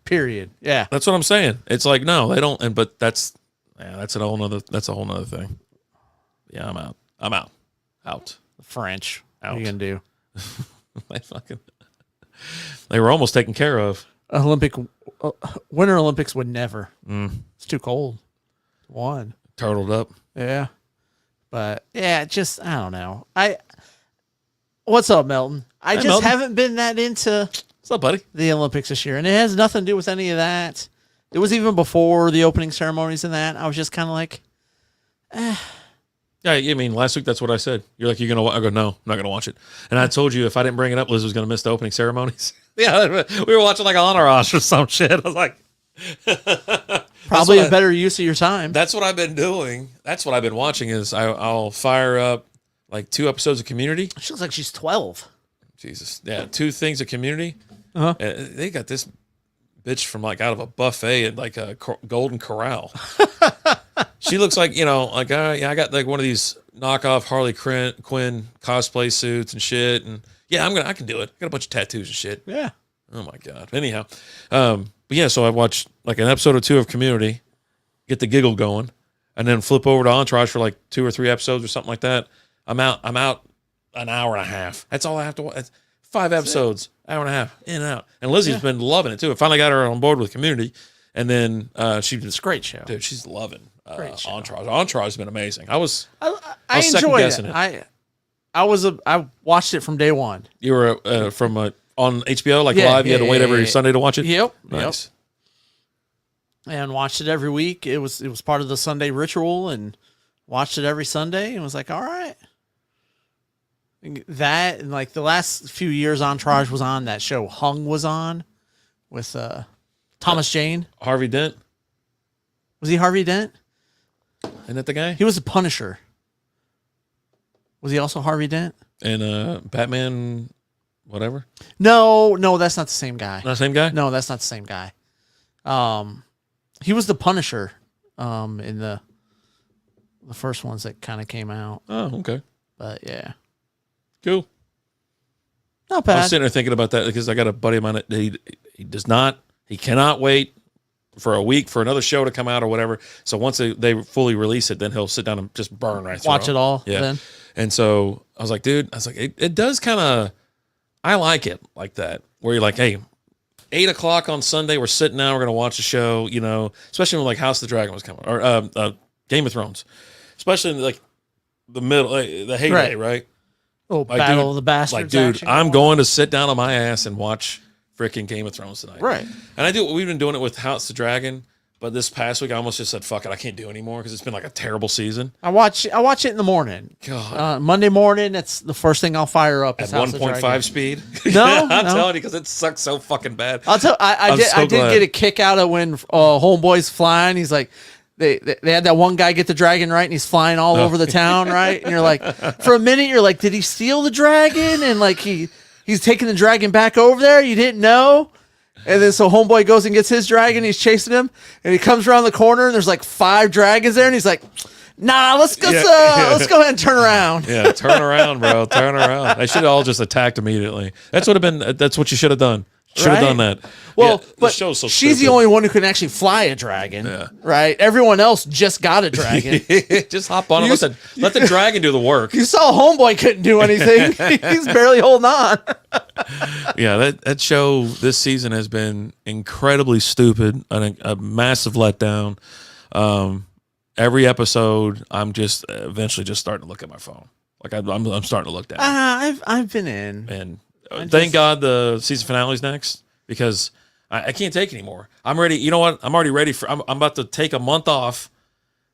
A: Period. Yeah.
B: That's what I'm saying. It's like, no, they don't. But that's a whole nother thing. Yeah, I'm out. Out.
A: French.
B: Out.
A: What are you gonna do?
B: They were almost taken care of.
A: Winter Olympics would never. It's too cold.
B: Turtled up.
A: Yeah. But yeah, just I don't know. What's up, Melton? I just haven't been that into
B: what's up, buddy?
A: The Olympics this year, and it has nothing to do with any of that. It was even before the opening ceremonies and that. I was just kind of like,
B: Yeah, I mean, last week that's what I said. You're like, you're gonna? I go, no, I'm not gonna watch it. And I told you if I didn't bring it up, Liz was gonna miss the opening ceremonies. Yeah, we were watching like Entourage or some shit. I was like.
A: Probably a better use of your time.
B: That's what I've been doing. That's what I've been watching is I'll fire up like 2 episodes of Community.
A: She looks like she's 12.
B: Jesus. Yeah, 2 things of Community.
A: Uh-huh.
B: They got this bitch from like out of a buffet at like a Golden Corral. She looks like, I got like one of these knockoff Harley Quinn cosplay suits and shit. And yeah, I can do it. I got a bunch of tattoos and shit.
A: Yeah.
B: Oh my God. Anyhow. But yeah, so I watched like an episode or 2 of Community, get the giggle going, and then flip over to Entourage for like 2 or 3 episodes or something like that. I'm out an hour and a half. That's all I have to watch. 5 episodes, hour and a half, in and out. And Lizzie's been loving it too. I finally got her on board with Community, and then it's
A: a great show,
B: dude. She's loving Entourage. Entourage has been amazing. I was
A: enjoyed it. I watched it from day one.
B: You were from on HBO, like live. You had to wait every Sunday to watch it.
A: Yep.
B: Nice.
A: Yep. And watched it every week. It was part of the Sunday ritual, and watched it every Sunday, and was like, all right. That and like the last few years, Entourage was on. That show Hung was on with Thomas Jane,
B: Harvey Dent.
A: Was he Harvey Dent?
B: Isn't that the guy?
A: He was the Punisher. Was he also Harvey Dent?
B: And Batman, whatever.
A: No, that's not the same guy.
B: Not the same guy?
A: No, that's not the same guy. He was the Punisher in the first ones that kind of came out.
B: Oh, okay.
A: But yeah.
B: Cool.
A: Not
B: I
A: bad.
B: was sitting there thinking about that because I got a buddy of mine that he cannot wait for a week for another show to come out or whatever. So once they fully release it, then he'll sit down and just burn right through
A: Watch it all.
B: Yeah.
A: Then.
B: And so I was like, dude, it does kind of, I like it like that, where you're like, hey, 8 o'clock on Sunday, we're sitting down, we're going to watch a show, you know, especially when like House of the Dragon was coming, or Game of Thrones, especially in like the middle, the heyday, right?
A: Oh,
B: Like,
A: Battle
B: dude,
A: of the Bastards.
B: like, dude, I'm going to sit down on my ass and watch freaking Game of Thrones tonight.
A: Right.
B: And we've been doing it with House of the Dragon, but this past week I almost just said, fuck it, I can't do anymore because it's been like a terrible season.
A: I watch it in the morning.
B: God.
A: Monday morning, that's the first thing I'll fire up.
B: At 1.5 speed?
A: No,
B: I'm
A: no.
B: telling you, because it sucks so fucking bad.
A: I'll tell. I did get a kick out of when Homeboy's flying. He's like, they had that one guy get the dragon right, and he's flying all over the town, right? And you're like, for a minute, you're like, did he steal the dragon? And like he's taking the dragon back over there. You didn't know. And then so Homeboy goes and gets his dragon. He's chasing him, and he comes around the corner, and there's like 5 dragons there, and he's like, nah, let's go ahead and turn around.
B: Yeah, turn around, bro. Turn around. They should have all just attacked immediately. That's what you should have done. Should have done that.
A: Well,
B: yeah,
A: but
B: show's so
A: she's
B: stupid.
A: the only one who can actually fly a dragon, right? Everyone else just got a dragon.
B: Just hop on and let the dragon do the work.
A: You saw Homeboy couldn't do anything. He's barely holding on.
B: Yeah, that show this season has been incredibly stupid, a massive letdown. Every episode, I'm just eventually just starting to look at my phone. Like I'm starting to look down.
A: I've been in,
B: and thank God the season finale's next because I can't take it anymore. I'm ready. You know what? I'm already ready for. I'm about to take a month off,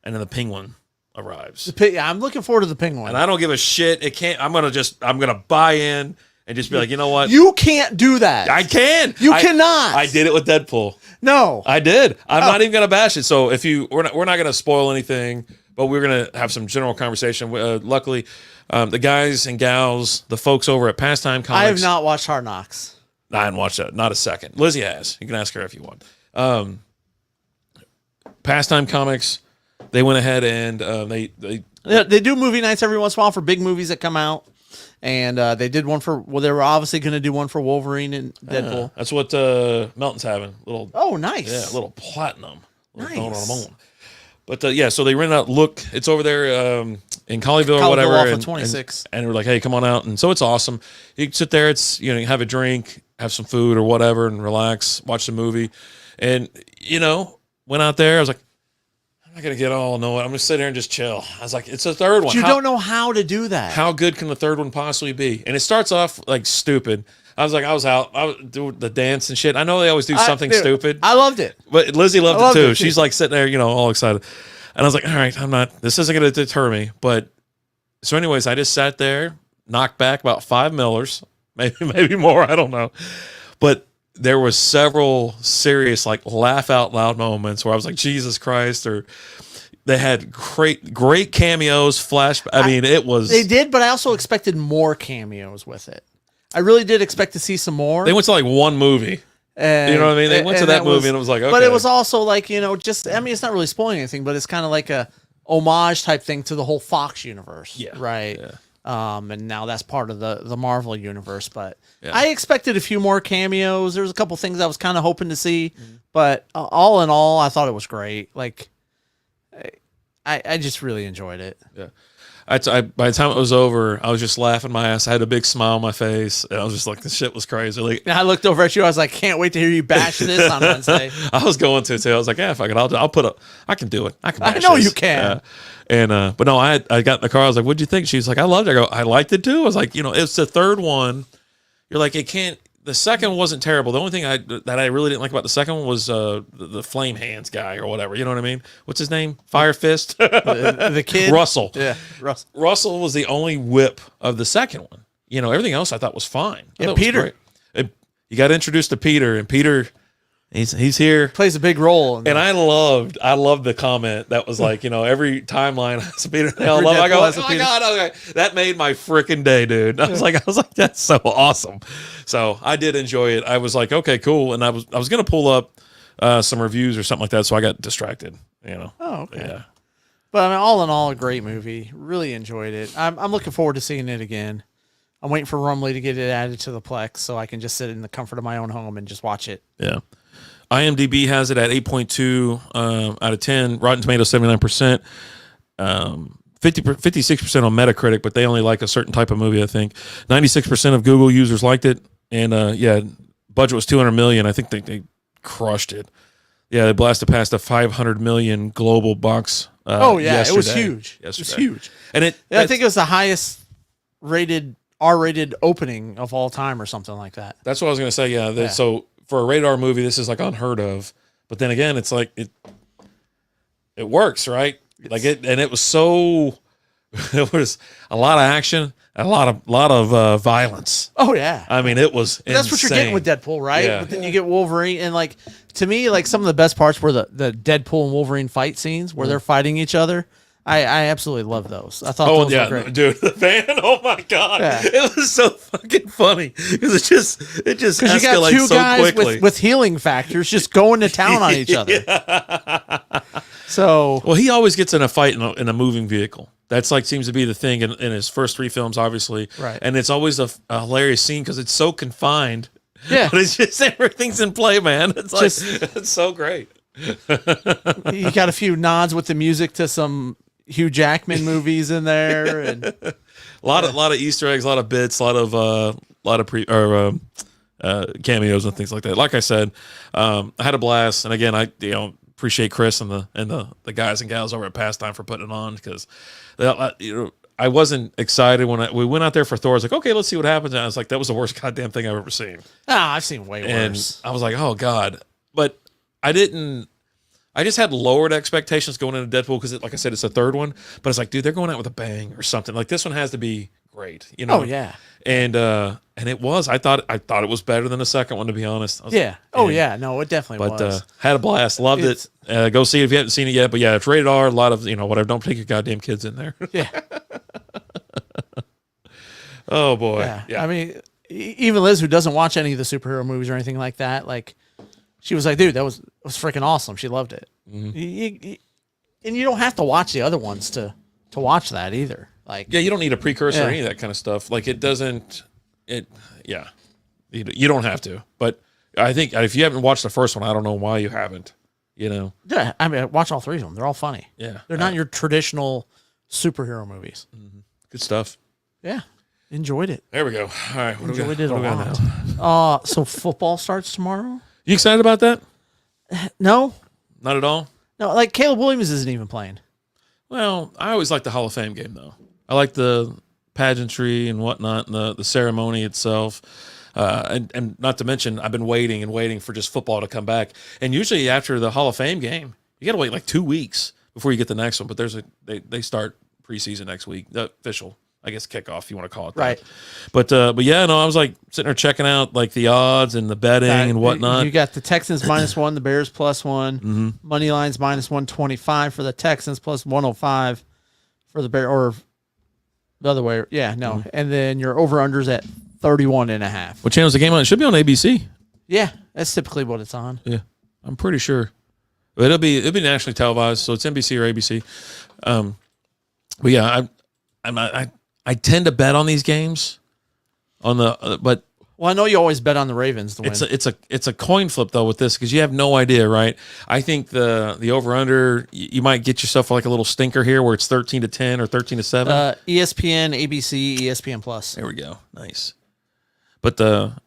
B: and then the Penguin arrives.
A: I'm looking forward to the Penguin,
B: and I don't give a shit. It can't. I'm gonna buy in and just be like, you know what?
A: You can't do that.
B: I can.
A: You cannot.
B: I did it with Deadpool.
A: No,
B: I did. I'm not even gonna bash it. So if we're not gonna spoil anything, but we're gonna have some general conversation. Luckily, the guys and gals, the folks over at Pastime Comics.
A: I have not watched Hard Knocks.
B: I haven't watched that. Not a second. Lizzie has. You can ask her if you want. Pastime Comics. They went ahead and
A: they do movie nights every once in a while for big movies that come out. And they did one they were obviously going to do one for Wolverine and Deadpool.
B: That's what Melton's having.
A: Nice.
B: Yeah, a little platinum.
A: Nice.
B: But so they rented out Look. It's over there in Colleyville or whatever.
A: Off of 26.
B: And we're like, hey, come on out. And so it's awesome. You can sit there. It's, you have a drink, have some food or whatever, and relax, watch the movie. And, went out there. I was like, I'm not going to get all I'm going to sit there and just chill. I was like, it's the third one.
A: But you don't know how to do that.
B: How good can the third one possibly be? And it starts off like stupid. I was out. I was doing the dance and shit. I know they always do something stupid.
A: I loved it.
B: But Lizzie loved it too. She's like sitting there, all excited. And I was like, all right, this isn't going to deter me. But so anyways, I just sat there, knocked back about 5 Millers, maybe more. I don't know. But there was several serious, like laugh out loud moments where I was like, Jesus Christ, or they had great cameos, it was.
A: They did, but I also expected more cameos with it. I really did expect to see some more.
B: They went to like one movie.
A: And,
B: you know what I mean? They went to that movie and it was like, okay.
A: But it was also like, it's not really spoiling anything, but it's kind of like a homage type thing to the whole Fox universe. Yeah. Right. Yeah. And now that's part of the Marvel universe. But I expected a few more cameos. There was a couple things I was kind of hoping to see. But all in all, I thought it was great. Like, I just really enjoyed it.
B: Yeah. By the time it was over, I was just laughing my ass. I had a big smile on my face, and I was just like, "This shit was crazy." Like,
A: and I looked over at you. I was like, "Can't wait to hear you bash this on Wednesday."
B: I was going to too. I was like, "Yeah, fuck it. I can do it. I can. Bash
A: I know
B: this."
A: you can.
B: But no, I got in the car. I was like, "What'd you think?" She's like, "I loved it." I go, "I liked it too." I was like, it's the third one. You're like, it can't. The second one wasn't terrible. The only thing that I really didn't like about the second one was the flame hands guy or whatever. You know what I mean? What's his name? Fire Fist.
A: the kid.
B: Russell.
A: Yeah, Russell.
B: Russell was the only whip of the second one. Everything else I thought was fine.
A: Yeah, Peter.
B: You got introduced to Peter, and Peter He's here.
A: Plays a big role.
B: And I loved the comment that was like, every timeline has a Peter Nail. I go, oh my God, okay. That made my freaking day, dude. I was like, that's so awesome. So I did enjoy it. I was like, okay, cool. And I was gonna pull up some reviews or something like that, so I got distracted.
A: Oh, okay.
B: Yeah.
A: But I mean, all in all, a great movie. Really enjoyed it. I'm looking forward to seeing it again. I'm waiting for Rumley to get it added to the Plex so I can just sit in the comfort of my own home and just watch it.
B: Yeah. IMDb has it at 8.2 out of 10. Rotten Tomatoes 79%. 56% on Metacritic, but they only like a certain type of movie, I think. 96% of Google users liked it. And budget was $200 million. I think they crushed it. Yeah, they blasted past a 500 million global box.
A: It was huge.
B: Yesterday.
A: It was huge.
B: And
A: I think it was the highest rated R-rated opening of all time or something like that.
B: That's what I was going to say. Yeah. So for a rated R movie, this is like unheard of. But then again, it's like it works, right? It was so. It was a lot of action, a lot of violence.
A: Oh yeah,
B: I mean it was.
A: That's what you're getting with Deadpool, right?
B: Yeah.
A: But then you get Wolverine, and like to me, like some of the best parts were the Deadpool and Wolverine fight scenes where they're fighting each other. I absolutely love those. I thought those were great.
B: Dude, the van. Oh my God, it was so fucking funny because it just escalates
A: you got two
B: so
A: guys
B: quickly
A: with healing factors just going to town on each other. So
B: he always gets in a fight in a moving vehicle. That's like seems to be the thing in his first three films, obviously.
A: Right.
B: And it's always a hilarious scene because it's so confined.
A: Yeah.
B: But it's just everything's in play, man. It's like it's so great.
A: You got a few nods with the music to some Hugh Jackman movies in there, and
B: a lot of Easter eggs, a lot of bits, a lot of cameos and things like that. Like I said, I had a blast, and again, I appreciate Chris and the guys and gals over at Pastime for putting it on because I wasn't excited when we went out there for Thor. I was like, okay, let's see what happens. And I was like, that was the worst goddamn thing I've ever seen.
A: I've seen way worse.
B: And I was like, oh God, but I just had lowered expectations going into Deadpool because, like I said, it's the third one. But it's like, dude, they're going out with a bang or something. Like this one has to be great,
A: Oh yeah.
B: And it was. I thought it was better than the second one, to be honest.
A: Yeah. No, it definitely was.
B: But had a blast. Loved it. Go see it if you haven't seen it yet. But yeah, it's rated R. A lot of whatever. Don't take your goddamn kids in there.
A: Yeah.
B: Oh boy.
A: Yeah. I mean, even Liz, who doesn't watch any of the superhero movies or anything like that, like. She was like, dude, that was freaking awesome. She loved it. Mm-hmm. And you don't have to watch the other ones to watch that either. Like,
B: yeah, you don't need a precursor or any of that kind of stuff. Like you don't have to. But I think if you haven't watched the first one, I don't know why you haven't,
A: Yeah, I mean, watch all three of them. They're all funny.
B: Yeah.
A: They're not your traditional superhero movies.
B: Mm-hmm. Good stuff.
A: Yeah. Enjoyed it.
B: There we go. All right.
A: Enjoyed it a lot. So football starts tomorrow?
B: You excited about that?
A: No.
B: Not at all?
A: No, like Caleb Williams isn't even playing.
B: Well, I always like the Hall of Fame game, though. I like the pageantry and whatnot, and the ceremony itself. And not to mention, I've been waiting and waiting for just football to come back. And usually after the Hall of Fame game, you got to wait like 2 weeks before you get the next one. But they start preseason next week, the official, I guess, kickoff, if you want to call it that.
A: Right.
B: But yeah, no, I was like sitting there checking out like the odds and the betting and whatnot.
A: You got the Texans -1, the Bears +1, money lines -125 for the Texans, +105 for the Bears, or the other way. Yeah, no. And then your over-unders at 31.5.
B: What channel's the game on? It should be on ABC.
A: Yeah, that's typically what it's on.
B: Yeah, I'm pretty sure. But it'll be nationally televised, so it's NBC or ABC. But yeah, I tend to bet on these games, but
A: well, I know you always bet on the Ravens to win.
B: It's a coin flip though with this because you have no idea, right? I think the over under you might get yourself like a little stinker here where it's 13-10 or 13-7.
A: ESPN, ABC, ESPN Plus.
B: There we go, nice. But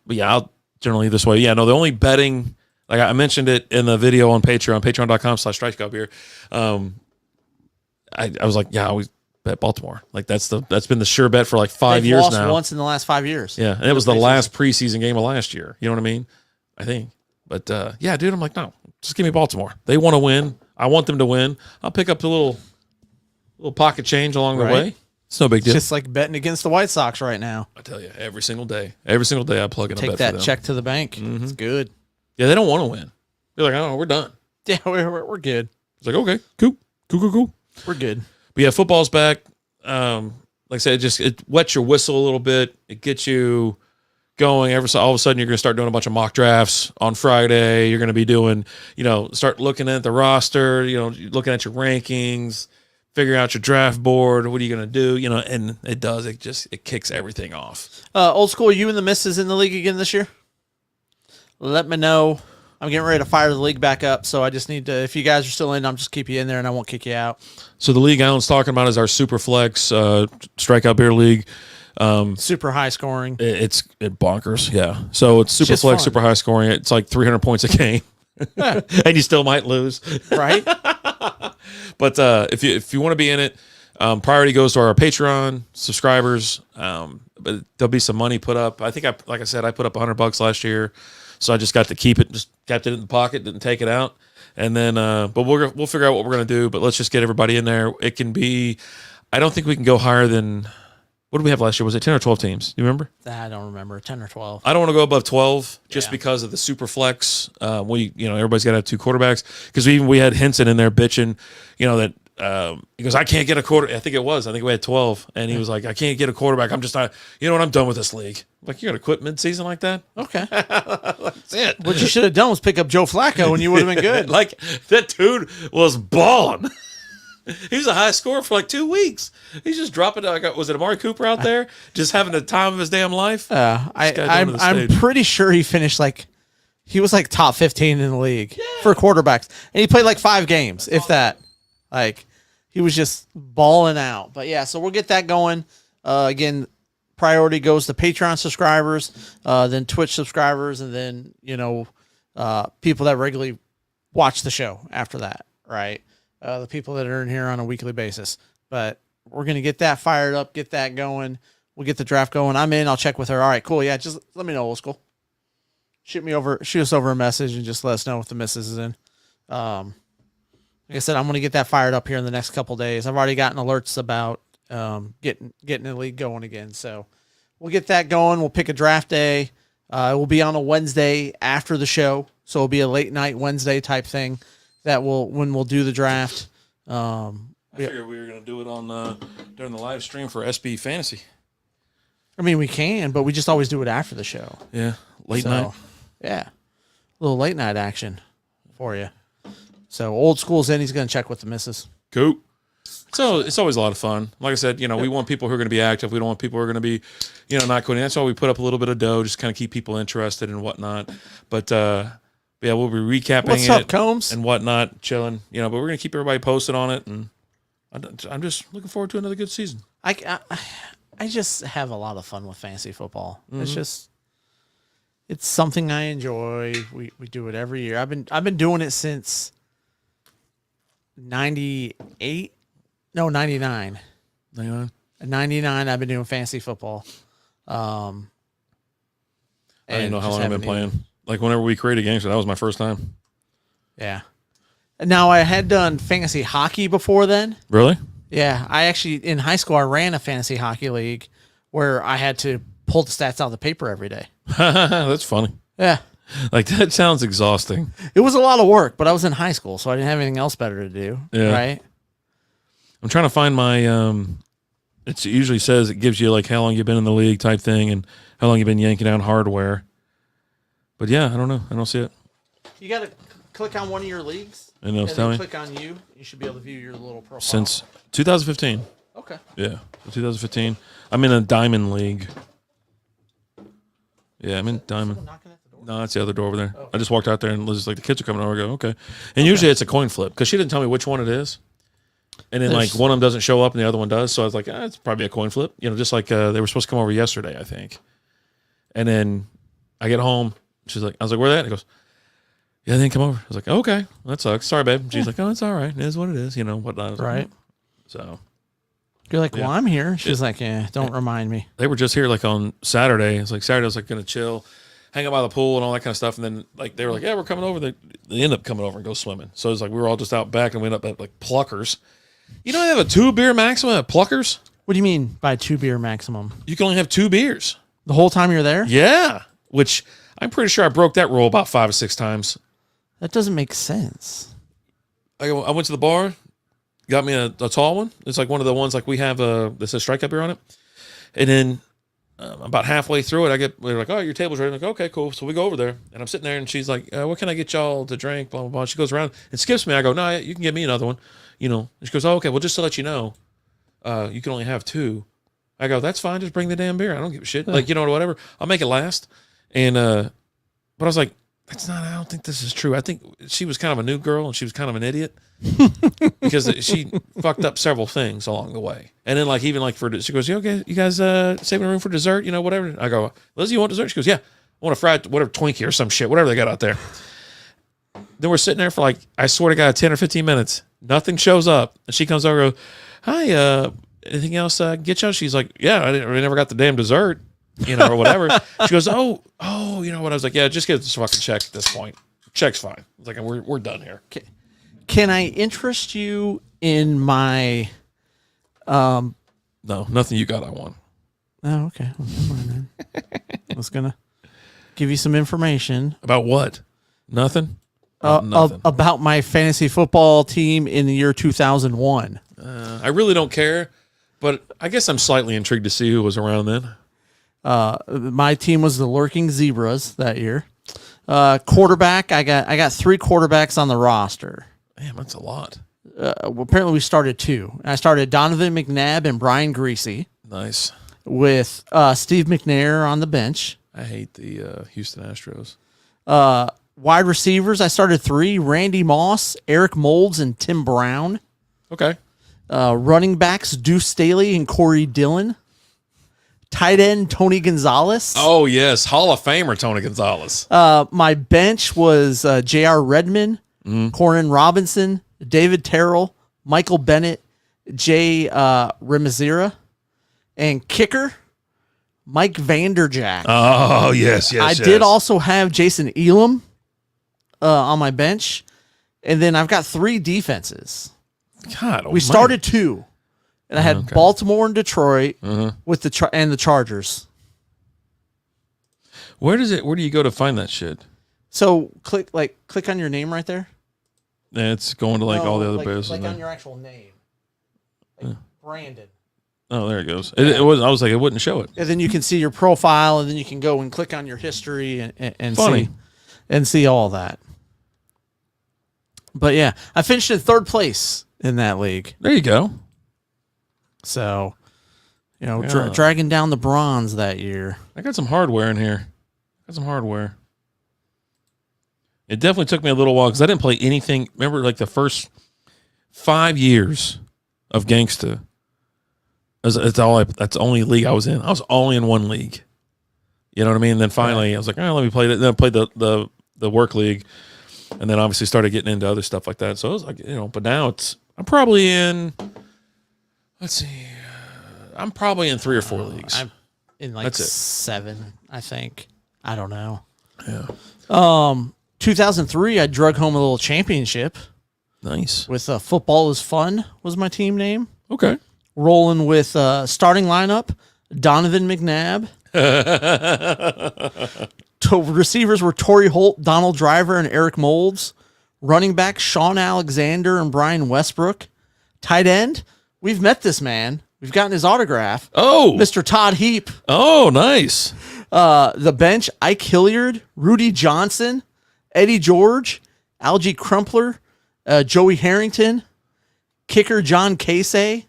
B: yeah, I'll generally this way. Yeah, no, the only betting, like I mentioned it in the video on Patreon, patreon.com/Strikeout Beer. I was like, yeah, I always bet Baltimore. Like that's been the sure bet for like 5 years now. They've lost
A: once in the last 5 years.
B: Yeah, and it was the last preseason game of last year. You know what I mean? I think. But yeah, dude, I'm like, no, just give me Baltimore. They want to win. I want them to win. I'll pick up the little pocket change along the way. It's no big deal.
A: It's just like betting against the White Sox right now.
B: I tell you, every single day I plug in a bet for them.
A: Take that check to the bank. Mm-hmm. It's good.
B: Yeah, they don't want to win. You're like, oh, we're done.
A: Yeah, we're good.
B: It's like, okay, cool.
A: We're good.
B: But yeah, football's back. Like I said, it wets your whistle a little bit. It gets you going. All of a sudden, you're going to start doing a bunch of mock drafts on Friday. You're going to be doing, start looking at the roster, looking at your rankings, figuring out your draft board. What are you going to do? And it kicks everything off.
A: Old school, you and the missus in the league again this year? Let me know. I'm getting ready to fire the league back up, so I just need to, if you guys are still in, I'll just keep you in there and I won't kick you out.
B: So the league Alan's talking about is our Superflex Strikeout Beer League.
A: Super high scoring.
B: It's bonkers, yeah. So it's Superflex, super high scoring. It's like 300 points a game. Yeah. And you still might lose.
A: Right?
B: But if you want to be in it, priority goes to our Patreon subscribers. But there'll be some money put up. I think like I said, I put up $100 last year, so I just got to keep it. Just kept it in the pocket, didn't take it out. And then, but we'll figure out what we're gonna do. But let's just get everybody in there. It can be. I don't think we can go higher than. What did we have last year? Was it 10 or 12 teams? Do you remember?
A: I don't remember. 10 or 12.
B: I don't want to go above 12 just because of the super flex. Everybody's got to have two quarterbacks because we had Henson in there bitching, that he goes, I can't get a quarter. I think we had 12. And he was like, I can't get a quarterback. I'm just not, I'm done with this league. I'm like, you're going to quit mid-season like that?
A: Okay.
B: That's it.
A: What you should have done was pick up Joe Flacco and you would have been good.
B: Like, that dude was balling. He was a high scorer for like 2 weeks. He's just dropping. Was it Amari Cooper out there just having the time of his damn life?
A: I'm pretty sure he finished he was like top 15 in the league for quarterbacks, and he played like 5 games, if that. Like he was just balling out. But yeah, so we'll get that going. Again, priority goes to Patreon subscribers, then Twitch subscribers, and then people that regularly watch the show after that, right? The people that are in here on a weekly basis. But we're going to get that fired up, get that going. We'll get the draft going. I'm in. I'll check with her. All right, cool. Yeah, just let me know, old school. Shoot us over a message and just let us know if the missus is in. Like I said, I'm going to get that fired up here in the next couple days. I've already gotten alerts about getting the league going again. So we'll get that going. We'll pick a draft day. It will be on a Wednesday after the show. So it'll be a late night Wednesday type thing. When we'll do the draft.
B: I figured we were going to do it on during the live stream for SB Fantasy.
A: I mean, we can, but we just always do it after the show.
B: Yeah, late night.
A: Yeah, a little late night action for you. So old school's in. He's going to check with the missus.
B: Cool. So it's always a lot of fun. Like I said, we want people who are going to be active. We don't want people who are going to be, not quitting. That's why we put up a little bit of dough, just kind of keep people interested and whatnot. But yeah, we'll be recapping
A: What's up, Combs?
B: And whatnot, chilling. But we're gonna keep everybody posted on it, and I'm just looking forward to another good season.
A: I just have a lot of fun with fantasy football. Mm-hmm. It's something I enjoy. We do it every year. I've been doing it since 99. 99. I've been doing fantasy football.
B: I didn't know how long I've been playing. Like whenever we created games, so that was my first time.
A: Yeah. Now I had done fantasy hockey before then.
B: Really?
A: Yeah. I actually, in high school, I ran a fantasy hockey league where I had to pull the stats out of the paper every day.
B: That's funny.
A: Yeah.
B: Like that sounds exhausting.
A: It was a lot of work, but I was in high school, so I didn't have anything else better to do. Yeah. Right.
B: I'm trying to find my, it usually says it gives you like how long you've been in the league type thing and how long you've been yanking down hardware. But yeah, I don't know. I don't see it.
A: You got to click on one of your leagues
B: and then
A: click on you. You should be able to view your little profile.
B: Since 2015.
A: Okay.
B: Yeah, so 2015. I'm in a diamond league. Yeah, I'm in diamond.
A: Knocking at the door?
B: No, it's the other door over there. Oh. I just walked out there and Liz is like, the kids are coming over. I go, okay. And usually it's a coin flip because she didn't tell me which one it is. And then like one of them doesn't show up and the other one does. So I was like, it's probably a coin flip. Just like they were supposed to come over yesterday, I think. And then I get home. I was like, where they at? He goes, yeah, they didn't come over. I was like, okay, well, that sucks. Sorry, babe. She's like, oh, it's all right. It is what it is. Whatnot.
A: Right.
B: Like, so.
A: You're like, well, I'm here. She's like, yeah, don't remind me.
B: They were just here like on Saturday. It's like Saturday I was like going to chill, hang out by the pool and all that kind of stuff. And then like they were like, yeah, we're coming over. They end up coming over and go swimming. So it's like we were all just out back and we ended up at like Pluckers. They have a 2 beer maximum at Pluckers?
A: What do you mean by 2 beer maximum?
B: You can only have 2 beers.
A: The whole time you're there?
B: Yeah. Which I'm pretty sure I broke that rule about 5 or 6 times.
A: That doesn't make sense.
B: I went to the bar, got me a tall one. It's like one of the ones like we have that says Strikeout Beer on it. And then about halfway through it, we're like, oh, your table's ready. I'm like, okay, cool. So we go over there, and I'm sitting there, and she's like, what can I get y'all to drink? Blah, blah, blah. She goes around and skips me. I go, no, you can get me another one. And she goes, oh, okay, well, just to let you know, you can only have 2. I go, that's fine. Just bring the damn beer. I don't give a shit. Like, whatever. I'll make it last. And, but I was like, I don't think this is true. I think she was kind of a new girl and she was kind of an idiot because she fucked up several things along the way. And then she goes, okay, you guys saving room for dessert, whatever. I go, Lizzie, you want dessert? She goes, yeah, I want a fried, whatever, Twinkie or some shit, whatever they got out there. Then we're sitting there for I swear to God, 10 or 15 minutes. Nothing shows up. And she comes over and goes, hi, anything else I can get you? She's like, yeah, I never got the damn dessert. Or whatever. She goes, oh, you know what? I was like, yeah, just get this fucking check at this point. Check's fine. It's like, we're done here.
A: Okay. Can I interest you in my,
B: No, nothing you got, I want.
A: Oh, okay. Well, never mind then. I was going to give you some information.
B: About what? Nothing? Nothing.
A: About my fantasy football team in the year 2001.
B: I really don't care, but I guess I'm slightly intrigued to see who was around then.
A: My team was the Lurking Zebras that year. Quarterback, I got 3 quarterbacks on the roster.
B: Damn, that's a lot.
A: Well, apparently we started 2. I started Donovan McNabb and Brian Greasy.
B: Nice.
A: With Steve McNair on the bench.
B: I hate the Houston Astros.
A: Wide receivers, I started 3. Randy Moss, Eric Moulds, and Tim Brown.
B: Okay.
A: Running backs, Deuce Staley and Corey Dillon. Tight end, Tony Gonzalez.
B: Oh, yes. Hall of Famer, Tony Gonzalez.
A: My bench was J.R. Redmond, Corin Robinson, David Terrell, Michael Bennett, Jay Remazira, and kicker, Mike Vanderjack.
B: Oh, yes.
A: I did also have Jason Elam on my bench, and then I've got 3 defenses.
B: God,
A: we started 2. And I had Baltimore and Detroit with the Chargers.
B: Where do you go to find that shit?
A: So click on your name right there.
B: Yeah, it's going to all the other bears.
A: Like on your actual name. Brandon.
B: Oh, there it goes. It was. I was like, it wouldn't show it.
A: And then you can see your profile, and then you can go and click on your history and see all that. But yeah, I finished in 3rd place in that league.
B: There you go.
A: So, dragging down the bronze that year.
B: I got some hardware in here. It definitely took me a little while because I didn't play anything. Remember, the first 5 years of Gangsta. That's the only league I was in. I was only in one league. You know what I mean? And then finally, I was like, let me play that. Then I played the work league, and then obviously started getting into other stuff like that. So it was like, but now I'm probably in. Let's see. I'm probably in 3 or 4 leagues.
A: I'm in 7, I think. I don't know.
B: Yeah.
A: 2003, I drug home a little championship.
B: Nice.
A: With Football is Fun was my team name.
B: Okay.
A: Rolling with starting lineup, Donovan McNabb. Receivers were Torrey Holt, Donald Driver, and Eric Moulds. Running back, Sean Alexander and Brian Westbrook. Tight end, we've met this man. We've gotten his autograph.
B: Oh.
A: Mr. Todd Heap.
B: Oh, nice.
A: The bench, Ike Hilliard, Rudy Johnson, Eddie George, Algie Crumpler, Joey Harrington, kicker John Casey.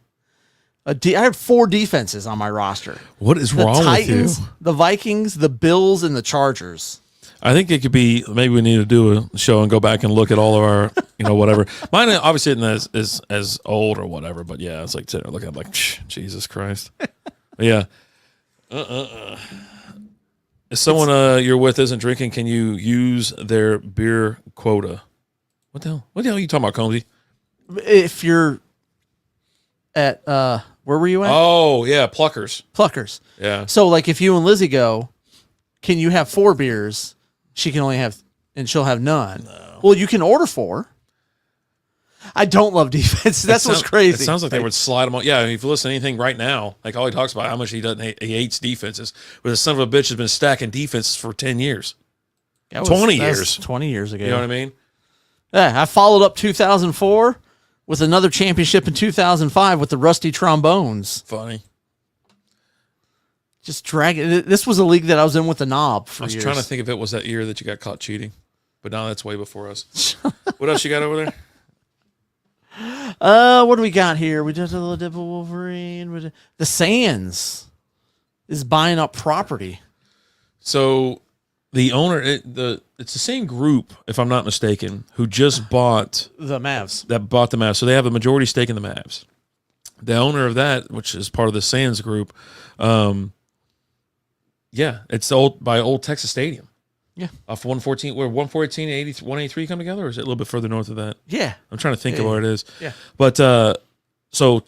A: I have 4 defenses on my roster.
B: What is wrong
A: Titans,
B: with you?
A: The Vikings, the Bills, and the Chargers.
B: I think it could be, maybe we need to do a show and go back and look at all of our, whatever. Mine obviously isn't as old or whatever, but yeah, it's like sitting there looking at like, Jesus Christ. But yeah. If someone you're with isn't drinking, can you use their beer quota? What the hell are you talking about, Combsy?
A: If you're at, where were you at?
B: Oh, yeah, Pluckers. Yeah.
A: So, if you and Lizzie go, can you have 4 beers? She can only have, and she'll have none. No. Well, you can order 4. I don't love defense. That's what's crazy.
B: It sounds like they would slide them on. Yeah, if you listen to anything right now, all he talks about how much he hates defenses. But the son of a bitch has been stacking defenses for 10 years. 20 years.
A: 20 years ago.
B: You know what I mean?
A: Yeah, I followed up 2004 with another championship in 2005 with the Rusty Trombones.
B: Funny.
A: Just dragging. This was a league that I was in with the Knob for
B: I was
A: years.
B: trying to think if it was that year that you got caught cheating, but no, that's way before us. What else you got over there?
A: What do we got here? We did a little Devil Wolverine. The Sands is buying up property.
B: So the owner, it's the same group, if I'm not mistaken, who just bought
A: the Mavs.
B: Bought the Mavs. So they have a majority stake in the Mavs. The owner of that, which is part of the Sands group, it's old Texas Stadium.
A: Yeah.
B: Off 114, where 114 and 183 come together, or is it a little bit further north of that?
A: Yeah.
B: I'm trying to think of where it is.
A: Yeah.
B: But so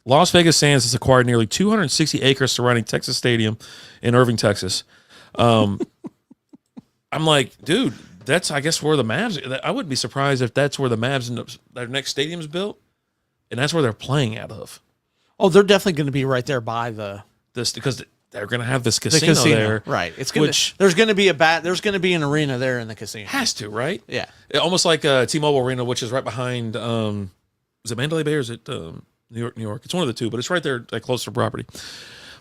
B: Las Vegas Sands has acquired nearly 260 acres surrounding Texas Stadium in Irving, Texas. I'm like, dude, that's, I guess, where the Mavs, I wouldn't be surprised if that's where the Mavs end up, their next stadium's built, and that's where they're playing out of.
A: Oh, they're definitely going to be right there by
B: because they're going to have this casino there.
A: Right. It's going to, there's going to be an arena there in the casino.
B: Has to, right?
A: Yeah.
B: Almost like T-Mobile Arena, which is right behind, is it Mandalay Bay or is it New York? It's one of the two, but it's right there, like close to property.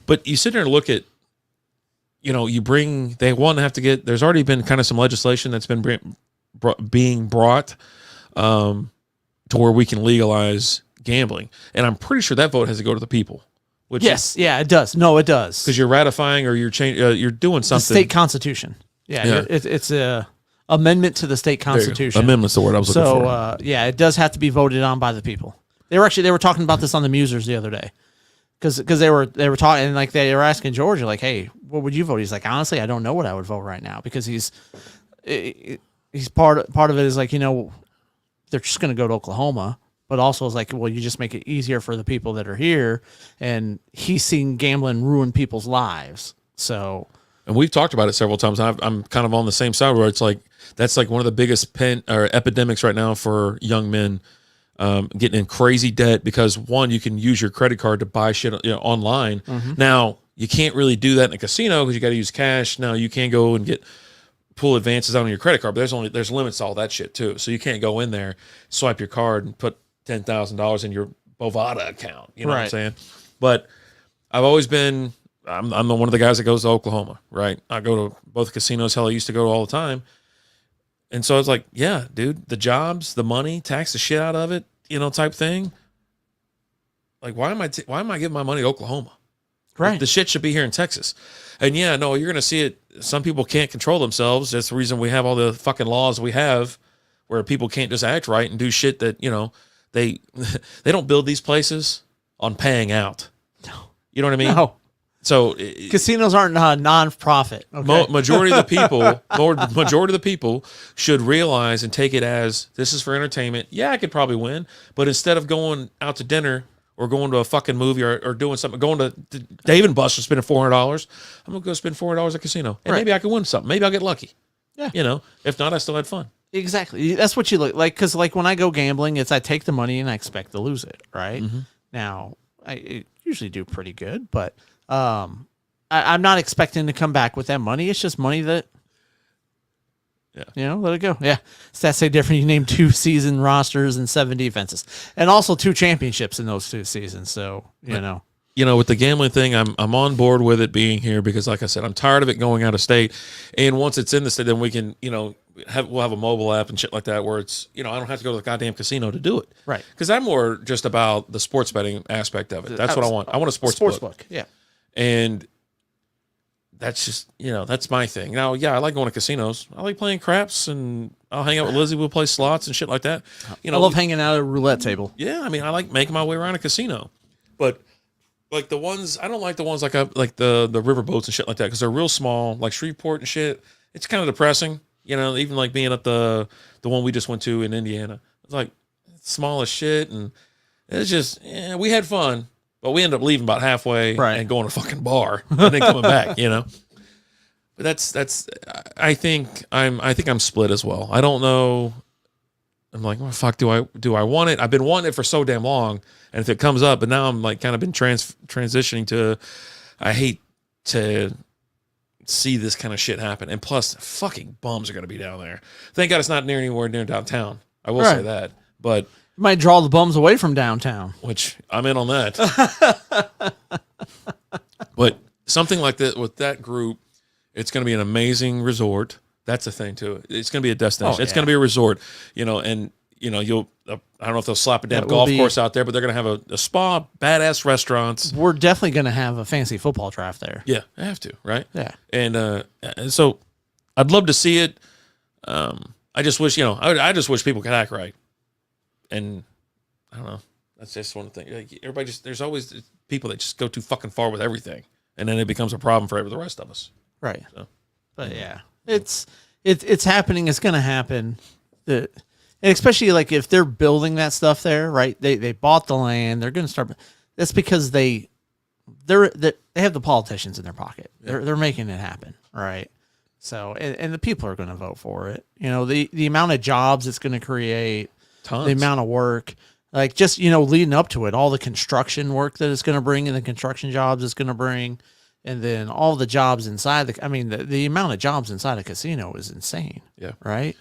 B: But you sit there and look at, there's already been kind of some legislation that's been being brought to where we can legalize gambling. And I'm pretty sure that vote has to go to the people.
A: Yes, it does. No, it does.
B: Because you're ratifying or you're doing something.
A: The state constitution. Yeah. It's a amendment to the state constitution.
B: Amendment's the word I was looking for.
A: So, it does have to be voted on by the people. They were talking about this on the Musers the other day. Because they were talking, and like they were asking Georgia, like, hey, what would you vote? He's like, honestly, I don't know what I would vote right now, because he's part of it is like, they're just going to go to Oklahoma, but also it's like, well, you just make it easier for the people that are here, and he's seen gambling ruin people's lives. So,
B: and we've talked about it several times. I'm kind of on the same side where it's like that's like one of the biggest epidemics right now for young men. Getting in crazy debt because, one, you can use your credit card to buy shit online. Mm-hmm. Now, you can't really do that in a casino because you got to use cash. Now, you can go and pull advances on your credit card, but there's limits to all that shit too. So you can't go in there, swipe your card, and put $10,000 in your Bovada account. You know what I'm saying? But I've always been I'm one of the guys that goes to Oklahoma, right? I go to both casinos. Hell, I used to go to all the time. And so I was like, yeah, dude, the jobs, the money, tax the shit out of it, type thing. Like, why am I giving my money to Oklahoma?
A: Right.
B: The shit should be here in Texas. And you're going to see it. Some people can't control themselves. That's the reason we have all the fucking laws we have where people can't just act right and do shit that, they don't build these places on paying out.
A: No.
B: You know what I mean?
A: No.
B: So
A: casinos aren't non-profit. Okay?
B: Majority of the people should realize and take it as this is for entertainment. Yeah, I could probably win, but instead of going out to dinner or going to a fucking movie or doing something, going to Dave and Buster's spending $400, I'm gonna go spend $400 at a casino, and maybe I can win something. Maybe I'll get lucky. Yeah, if not, I still had fun.
A: Exactly. That's what you look like. Because like when I go gambling, I take the money and I expect to lose it. Right. Mm-hmm. Now I usually do pretty good, but. I'm not expecting to come back with that money. It's just money that, let it go. Yeah. Stats say different. You name 2 season rosters and 7 defenses, and also 2 championships in those 2 seasons. So,
B: with the gambling thing, I'm on board with it being here because, like I said, I'm tired of it going out of state. And once it's in the state, then we can, we'll have a mobile app and shit like that where it's, I don't have to go to the goddamn casino to do it.
A: Right.
B: Because I'm more just about the sports betting aspect of it. That's what I want. I want a sports book.
A: Yeah.
B: And that's just, that's my thing. Now, I like going to casinos. I like playing craps, and I'll hang out with Lizzie. We'll play slots and shit like that.
A: I love hanging out at a roulette table.
B: Yeah, I mean, I like making my way around a casino. But like the ones, I don't like the ones like the river boats and shit like that because they're real small, like Shreveport and shit. It's kind of depressing, even like being at the one we just went to in Indiana. It's like it's small as shit, and it's just, we had fun. But we end up leaving about halfway and going to a fucking bar and then coming back, But that's. I think I'm split as well. I don't know. I'm like, well, fuck. Do I want it? I've been wanting it for so damn long, and if it comes up, but now I'm like kind of been transitioning to. I hate to see this kind of shit happen. And plus, fucking bums are going to be down there. Thank God it's not anywhere near downtown. I will say that. But
A: you might draw the bums away from downtown.
B: Which I'm in on that. But something like that with that group, it's going to be an amazing resort. That's the thing too. It's going to be a destination. It's going to be a resort, and you'll. I don't know if they'll slap a damn golf course out there, but they're going to have a spa, badass restaurants.
A: We're definitely going to have a fancy football draft there.
B: Yeah, I have to, right?
A: Yeah.
B: And so I'd love to see it. I just wish, I just wish people could act right. And I don't know. That's just one thing. Like, everybody there's always people that just go too fucking far with everything, and then it becomes a problem for the rest of us.
A: Right.
B: So,
A: but yeah, it's happening. It's going to happen. And especially like if they're building that stuff there, right? They bought the land. They're going to start. That's because they have the politicians in their pocket. Yeah. They're making it happen, right? So and the people are going to vote for it. The amount of jobs it's going to create, tons. The amount of work, like just leading up to it, all the construction work that it's going to bring, and the construction jobs it's going to bring, and then all the jobs inside the amount of jobs inside a casino is insane. Yeah. Right.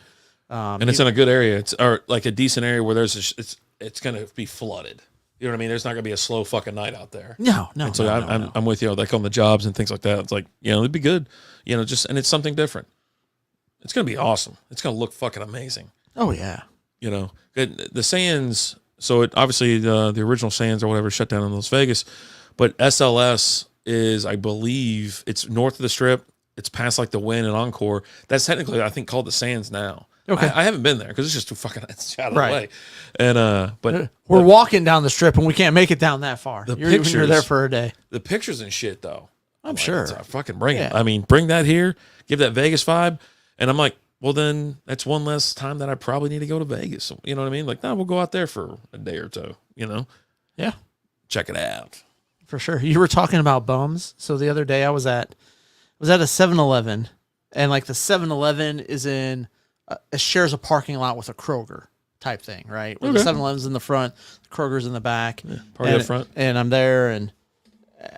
B: And it's in a good area. It's like a decent area where it's going to be flooded. You know what I mean? There's not going to be a slow fucking night out there.
A: No.
B: And so I'm with you. Like on the jobs and things like that. It's like, it'd be good. And it's something different. It's going to be awesome. It's going to look fucking amazing.
A: Oh yeah.
B: The Sands. So it obviously the original Sands or whatever shut down in Las Vegas, but SLS is, I believe, it's north of the Strip. It's past like the Wynn and Encore. That's technically, I think, called the Sands now. Okay, I haven't been there because it's just too fucking out of the way. And but
A: we're walking down the Strip and we can't make it down that far. You're there for a day.
B: The pictures and shit, though,
A: I'm sure.
B: Fucking bring it. I mean, bring that here. Give that Vegas vibe. And I'm like, well, then that's one less time that I probably need to go to Vegas. You know what I mean? Like, no, we'll go out there for a day or two.
A: Yeah,
B: check it out
A: for sure. You were talking about bums. So the other day I was at a 7-Eleven, and like the 7-Eleven is in. It shares a parking lot with a Kroger type thing, right? Where the 7-Eleven's in the front, the Kroger's in the back. Yeah,
B: party up front.
A: And I'm there, and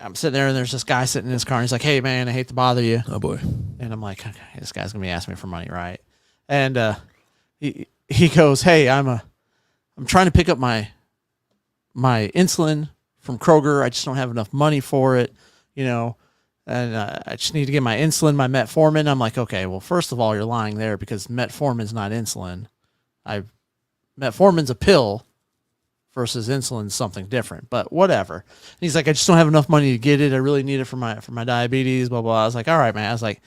A: I'm sitting there, and there's this guy sitting in his car, and he's like, "Hey, man, I hate to bother you."
B: Oh, boy.
A: And I'm like, okay, this guy's going to be asking me for money, right? And he goes, "Hey, I'm trying to pick up my insulin from Kroger. I just don't have enough money for it, And I just need to get my insulin, my metformin." I'm like, okay, well, first of all, you're lying there because metformin's not insulin. Metformin's a pill versus insulin's something different, but whatever. And he's like, "I just don't have enough money to get it. I really need it for my diabetes, blah, blah." I was like, all right, man. I was like,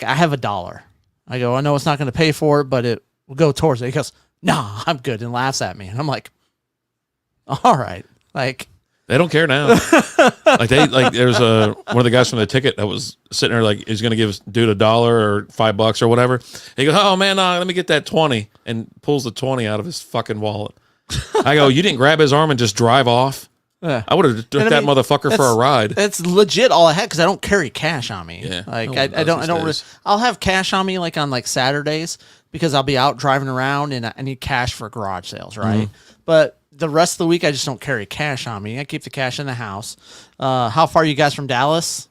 A: I have $1. I go, I know it's not going to pay for it, but it will go towards it. He goes, "Nah, I'm good," and laughs at me. And I'm like, all right. Like,
B: they don't care now. There's one of the guys from the ticket that was sitting there like he's gonna give dude $1 or $5 or whatever. He goes, "Oh man, let me get that 20," and pulls the 20 out of his fucking wallet. I go, "You didn't grab his arm and just drive off?" I would have took that motherfucker for a ride.
A: That's legit all I had because I don't carry cash on me.
B: Yeah,
A: like I don't. Really, I'll have cash on me like on like Saturdays because I'll be out driving around and I need cash for garage sales, right? Mm-hmm. But the rest of the week, I just don't carry cash on me. I keep the cash in the house. How far are you guys from Dallas?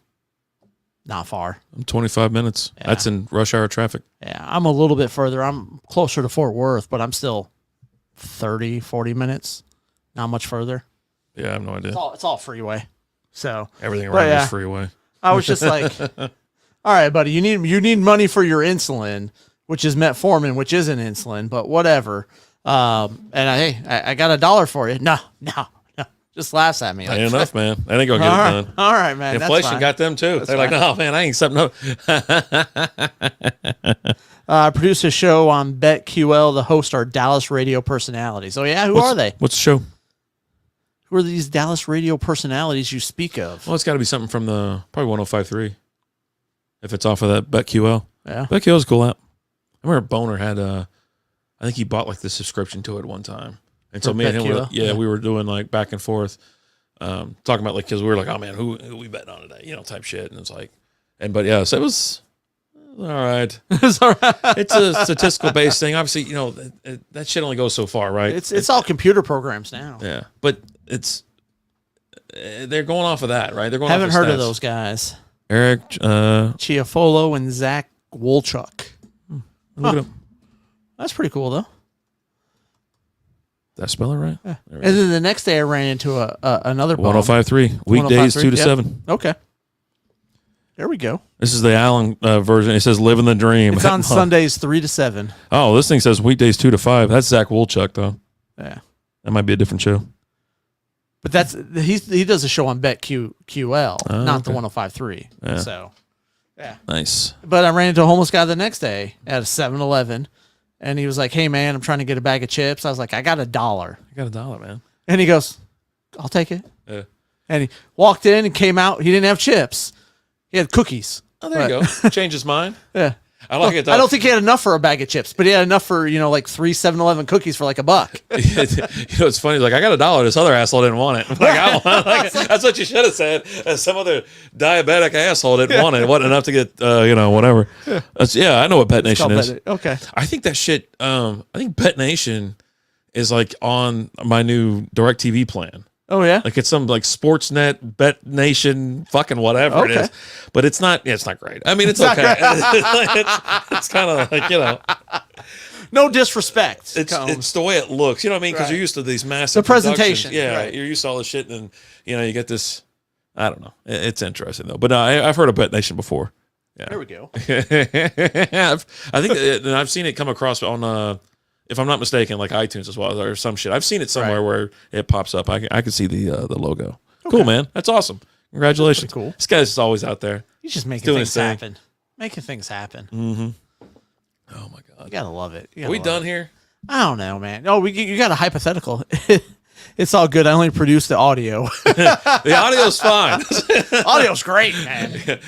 A: Not far.
B: I'm 25 minutes. Yeah. That's in rush hour traffic.
A: Yeah, I'm a little bit further. I'm closer to Fort Worth, but I'm still 30, 40 minutes. Not much further.
B: Yeah, I have no idea.
A: It's all freeway. So
B: everything around is freeway.
A: I was just like, all right, buddy, you need money for your insulin, which is metformin, which isn't insulin, but whatever. And I got $1 for you. No. Just laughs at me.
B: Ain't enough, man. I ain't gonna get it done.
A: All right, man.
B: Inflation got them too. They're like, "No, man, I ain't accepting no."
A: Produce a show on BetQL. The hosts are Dallas radio personalities. Oh yeah, who are they?
B: What's the show?
A: Who are these Dallas radio personalities you speak of?
B: Well, it's got to be something from the probably 105.3. If it's off of that BetQL.
A: Yeah,
B: BetQL's a cool app. I remember Boner had I think he bought like the subscription to it one time. And so me and him, we were doing like back and forth, talking about like, because we were like, "Oh man, who we betting on today?" Type shit. And it's like, so it was all right.
A: It's all right.
B: It's a statistical based thing. Obviously, that shit only goes so far, right?
A: It's all computer programs now.
B: Yeah, but they're going off of that, right? They're going.
A: Haven't
B: off
A: heard of those guys.
B: Eric
A: Chiafolo and Zach Wolchuk.
B: Look at him.
A: That's pretty cool, though.
B: Did I spell it right?
A: Yeah. And then the next day I ran into another bomb.
B: 1053. Weekdays 2 to 7.
A: Okay. There we go.
B: This is the Allen version. It says "Living the Dream."
A: It's on Sundays 3 to 7.
B: Oh, this thing says weekdays 2 to 5. That's Zach Wolchuk, though.
A: Yeah.
B: That might be a different show.
A: But he does a show on BetQL, not the 1053.
B: Yeah.
A: So, yeah.
B: Nice.
A: But I ran into a homeless guy the next day at a 7-Eleven, and he was like, "Hey, man, I'm trying to get a bag of chips." I was like, "I got $1."
B: I got $1, man.
A: And he goes, "I'll take it."
B: Yeah.
A: And he walked in and came out. He didn't have chips. He had cookies.
B: Oh, there you go. Change his mind.
A: Yeah.
B: I like it.
A: I don't think he had enough for a bag of chips, but he had enough for, like 3 7-Eleven cookies for like $1.
B: It's funny. Like, I got $1. This other asshole didn't want it. That's what you should have said. Some other diabetic asshole didn't want it. It wasn't enough to get, whatever. I know what Bet Nation is.
A: Okay.
B: I think that shit. I think Bet Nation is like on my new DirecTV plan.
A: Oh yeah,
B: like it's some like Sportsnet, Bet Nation, fucking whatever it is, but it's not. Yeah, it's not great. I mean, it's okay. It's kind of like
A: no disrespect.
B: It's the way it looks. You know what I mean? Because you're used to these massive
A: the presentation.
B: Yeah,
A: right.
B: You're used to all this shit, and you get this. I don't know. It's interesting though. But I've heard of Bet Nation before. Yeah,
A: there we go.
B: I think, and I've seen it come across on. If I'm not mistaken, like iTunes as well, or some shit. I've seen it somewhere where it pops up. I can see the logo. Okay. Cool, man. That's awesome. Congratulations.
A: That's cool.
B: This guy's always out there.
A: He's just making things happen. Making things happen.
B: Mm-hmm. Oh my god.
A: You gotta love it.
B: Are we done here?
A: I don't know, man. Oh, you got a hypothetical. It's all good. I only produced the audio.
B: The audio's fine.
A: Audio's great, man.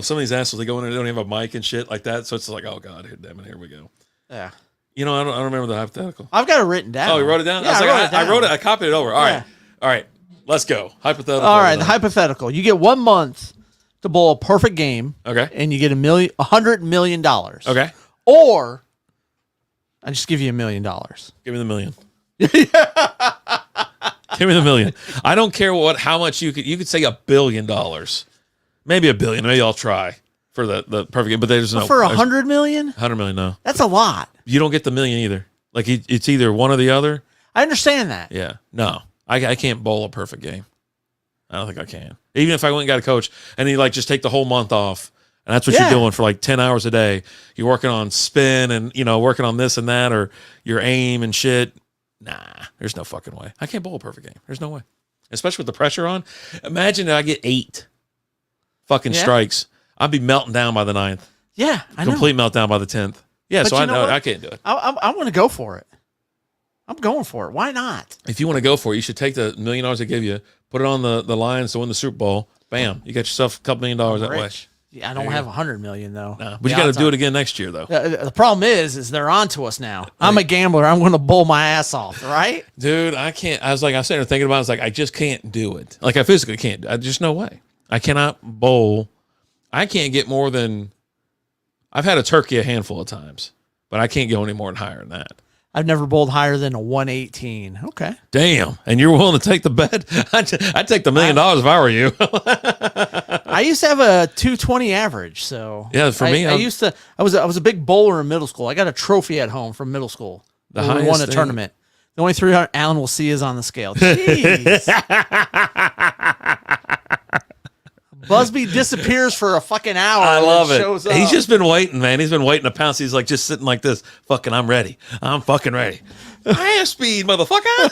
B: Some of these assholes, they go in and they don't even have a mic and shit like that. So it's like, oh god, damn it, here we go.
A: Yeah.
B: I don't remember the hypothetical.
A: I've got it written down.
B: Oh, you wrote it down?
A: Yeah,
B: I wrote it. I copied it over. All right. Let's go. Hypothetical.
A: All right, the hypothetical. You get 1 month to bowl a perfect game.
B: Okay.
A: And you get $100 million.
B: Okay.
A: Or I just give you $1 million.
B: Give me the million. Give me the million. I don't care how much you could say $1 billion. Maybe $1 billion. Maybe I'll try. For the perfect game, but there's no
A: for $100 million.
B: $100 million, no.
A: That's a lot.
B: You don't get the million either. Like it's either one or the other.
A: I understand that.
B: Yeah, no, I can't bowl a perfect game. I don't think I can. Even if I went and got a coach and he just take the whole month off, and that's what you're doing for like 10 hours a day. You're working on spin and working on this and that, or your aim and shit. Nah, there's no fucking way. I can't bowl a perfect game. There's no way, especially with the pressure on. Imagine that I get 8 fucking strikes. I'd be melting down by the 9th.
A: Yeah, I know.
B: Complete meltdown by the 10th. Yeah,
A: but
B: so I know I can't do it.
A: I want to go for it. I'm going for it. Why not?
B: If you want to go for it, you should take the $1 million they give you, put it on the Lions to win the Super Bowl. Bam, you got yourself a couple $1 million that way.
A: Yeah, I don't have $100 million though.
B: No, but you got to do it again next year though.
A: The problem is they're on to us now. I'm a gambler. I'm going to bowl my ass off, right?
B: Dude, I can't. I was sitting there thinking about it. I was like, I just can't do it. Like I physically can't. I just no way. I cannot bowl. I can't get more than. I've had a turkey a handful of times, but I can't go any more than higher than that.
A: I've never bowled higher than a 118. Okay.
B: Damn. And you're willing to take the bet? I'd take the $1 million if I were you.
A: I used to have a 220 average. So
B: yeah, for me,
A: I was a big bowler in middle school. I got a trophy at home from middle school. We won a tournament. The only 300 Alan will see is on the scale. Jeez. Busby disappears for a fucking hour.
B: I love it.
A: Shows up.
B: He's just been waiting, man. He's been waiting to pounce. He's like just sitting like this. Fucking, I'm ready. I'm fucking ready. High speed, motherfucker.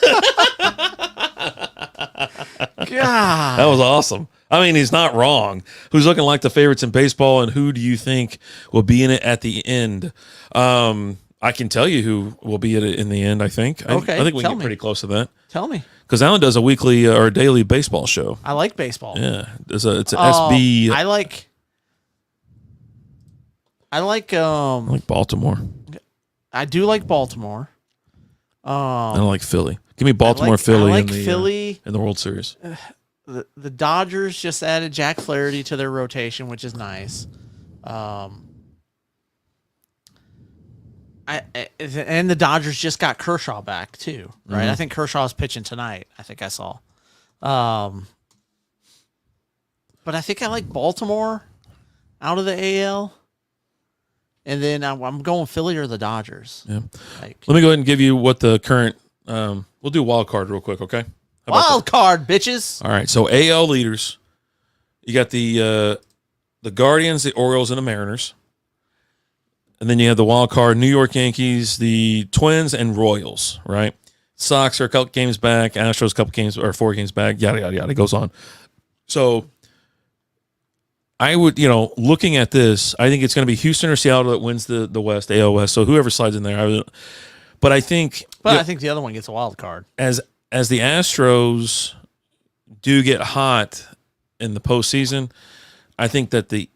A: God.
B: That was awesome. I mean, he's not wrong. Who's looking like the favorites in baseball, and who do you think will be in it at the end? I can tell you who will be in the end, I think.
A: Okay,
B: I think we can get pretty close to that.
A: Tell me.
B: Because Alan does a weekly or daily baseball show.
A: I like baseball.
B: Yeah. It's an SB.
A: I like
B: Baltimore.
A: I do like Baltimore.
B: I don't like Philly. Give me Baltimore, Philly.
A: I like Philly
B: in the World Series.
A: The Dodgers just added Jack Flaherty to their rotation, which is nice. And the Dodgers just got Kershaw back too, right? I think Kershaw's pitching tonight. I think I saw. But I think I like Baltimore out of the AL. And then I'm going Philly or the Dodgers.
B: Yeah. Let me go ahead and give you what the current we'll do wild card real quick, okay?
A: Wild card, bitches.
B: All right. So AL leaders, you got the Guardians, the Orioles, and the Mariners. And then you have the wild card, New York Yankees, the Twins, and Royals, right? Sox are a couple games back, Astros a couple games or 4 games back, yada, yada, yada. It goes on. So I would, looking at this, I think it's going to be Houston or Seattle that wins the West, AL West. So whoever slides in there, I think
A: the other one gets a wild card.
B: As the Astros do get hot in the postseason, I think that the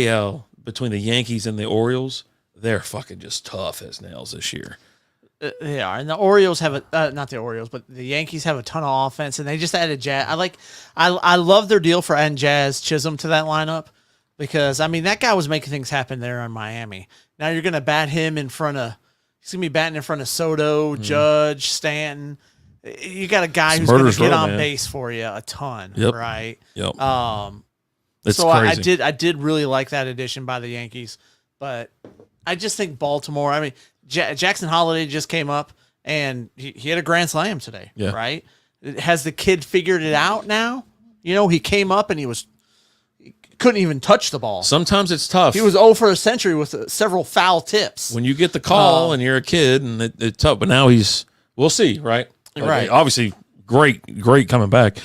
B: AL between the Yankees and the Orioles, they're fucking just tough as nails this year.
A: They are, and the Orioles have not the Orioles, but the Yankees have a ton of offense, and they just added Jazz. I love their deal for adding Jazz Chisholm to that lineup because that guy was making things happen there in Miami. Now you're gonna bat him in front of. He's gonna be batting in front of Soto, Judge, Stanton. You got a guy who's gonna get on base for you a ton, right?
B: Yep.
A: It's so crazy. I did really like that addition by the Yankees, but I just think Baltimore. Jackson Holiday just came up and he had a grand slam today, right? Has the kid figured it out now? He came up and he couldn't even touch the ball.
B: Sometimes it's tough.
A: He was 0 for a century with several foul tips.
B: When you get the call and you're a kid and it's tough, but now we'll see, right?
A: Right.
B: Obviously, great coming back.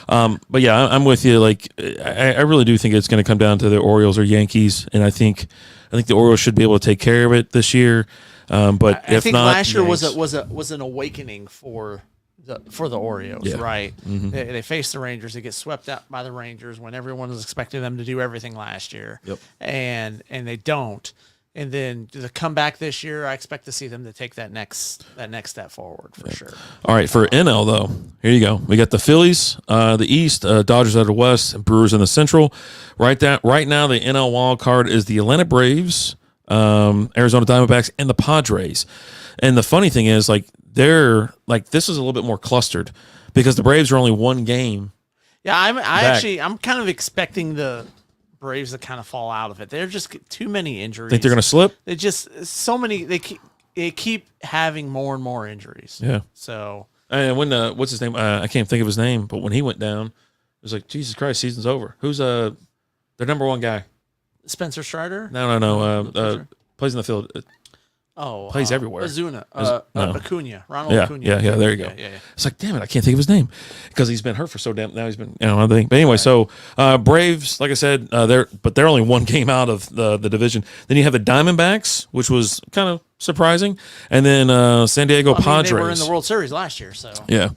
B: But yeah, I'm with you. I really do think it's going to come down to the Orioles or Yankees, and I think the Orioles should be able to take care of it this year. But
A: I think
B: not,
A: last year was an awakening for the Orioles, right?
B: Mm-hmm.
A: They face the Rangers, they get swept out by the Rangers when everyone was expecting them to do everything last year, and they don't. And then the comeback this year, I expect to see them to take that next step forward for sure.
B: All right, for NL though, here you go. We got the Phillies, the East, Dodgers out of the West, and Brewers in the Central. Right now, the NL wild card is the Atlanta Braves, Arizona Diamondbacks, and the Padres. And the funny thing is, they're this is a little bit more clustered because the Braves are only 1 game. Yeah,
A: I'm kind of expecting the Braves to kind of fall out of it. They're just too many injuries.
B: Think they're going to slip?
A: They just so many. They keep having more and more injuries.
B: Yeah.
A: So
B: and when what's his name? I can't think of his name. But when he went down, it was like Jesus Christ, season's over. Who's their number 1 guy?
A: Spencer Strider?
B: No. Plays in the field. Plays everywhere.
A: Ozuna. Acuna. Ronald Acuna.
B: Yeah, there you go.
A: Yeah.
B: It's like, damn it, I can't think of his name because he's been hurt for so damn. Now he's been, I think. But anyway, so Braves, like I said, they're only 1 game out of the division. Then you have the Diamondbacks, which was kind of surprising, and then San Diego Padres.
A: They were in the World Series last year, so
B: yeah.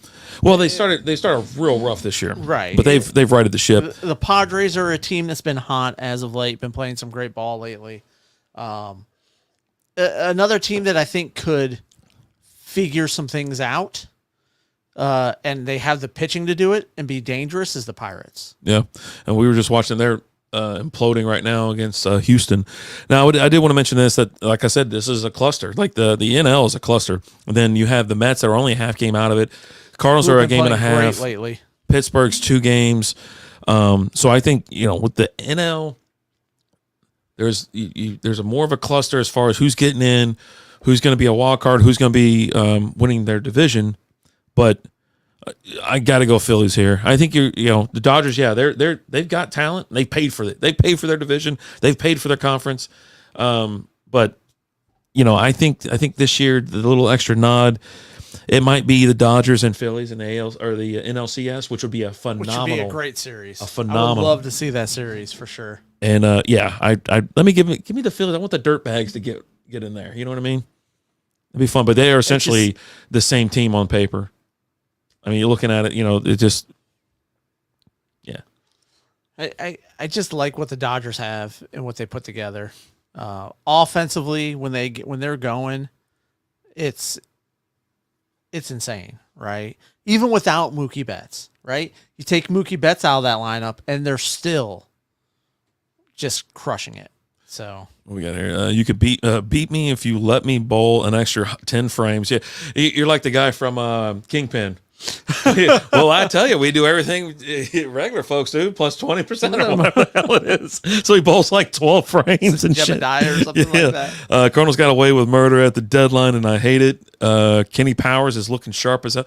B: Well, they started real rough this year,
A: right?
B: But they've righted the ship.
A: The Padres are a team that's been hot as of late. Been playing some great ball lately. Another team that I think could figure some things out, and they have the pitching to do it and be dangerous is the Pirates.
B: Yeah, and we were just watching their imploding right now against Houston. Now, I did want to mention this, that, like I said, this is a cluster. Like the NL is a cluster. And then you have the Mets that are only a half game out of it. Cardinals are a game and a half.
A: Great lately.
B: Pittsburgh's 2 games. So I think, with the NL, there's a more of a cluster as far as who's getting in, who's going to be a wild card, who's going to be winning their division. But I got to go Phillies here. I think the Dodgers. Yeah, they've got talent. They paid for it. They paid for their division. They've paid for their conference. But I think this year the little extra nod, it might be the Dodgers and Phillies and the AL or the NLCS, which would be a phenomenal,
A: which would be a great series.
B: I would
A: love to see that series for sure.
B: And I let me give me the Phillies. I want the dirt bags to get in there. You know what I mean? It'd be fun. But they are essentially the same team on paper. I mean, you're looking at it, it just, yeah.
A: I just like what the Dodgers have and what they put together. Offensively, when they're going, it's insane, right? Even without Mookie Betts, right? You take Mookie Betts out of that lineup, and they're still just crushing it. So
B: what we got here? You could beat me if you let me bowl an extra 10 frames. Yeah, you're like the guy from Kingpin. Well, I tell you, we do everything regular folks do, plus 20% or whatever the hell it is. So he bowls like 12 frames and shit.
A: Jebediah or something like that.
B: Colonel's got away with murder at the deadline, and I hate it. Kenny Powers is looking sharp as hell.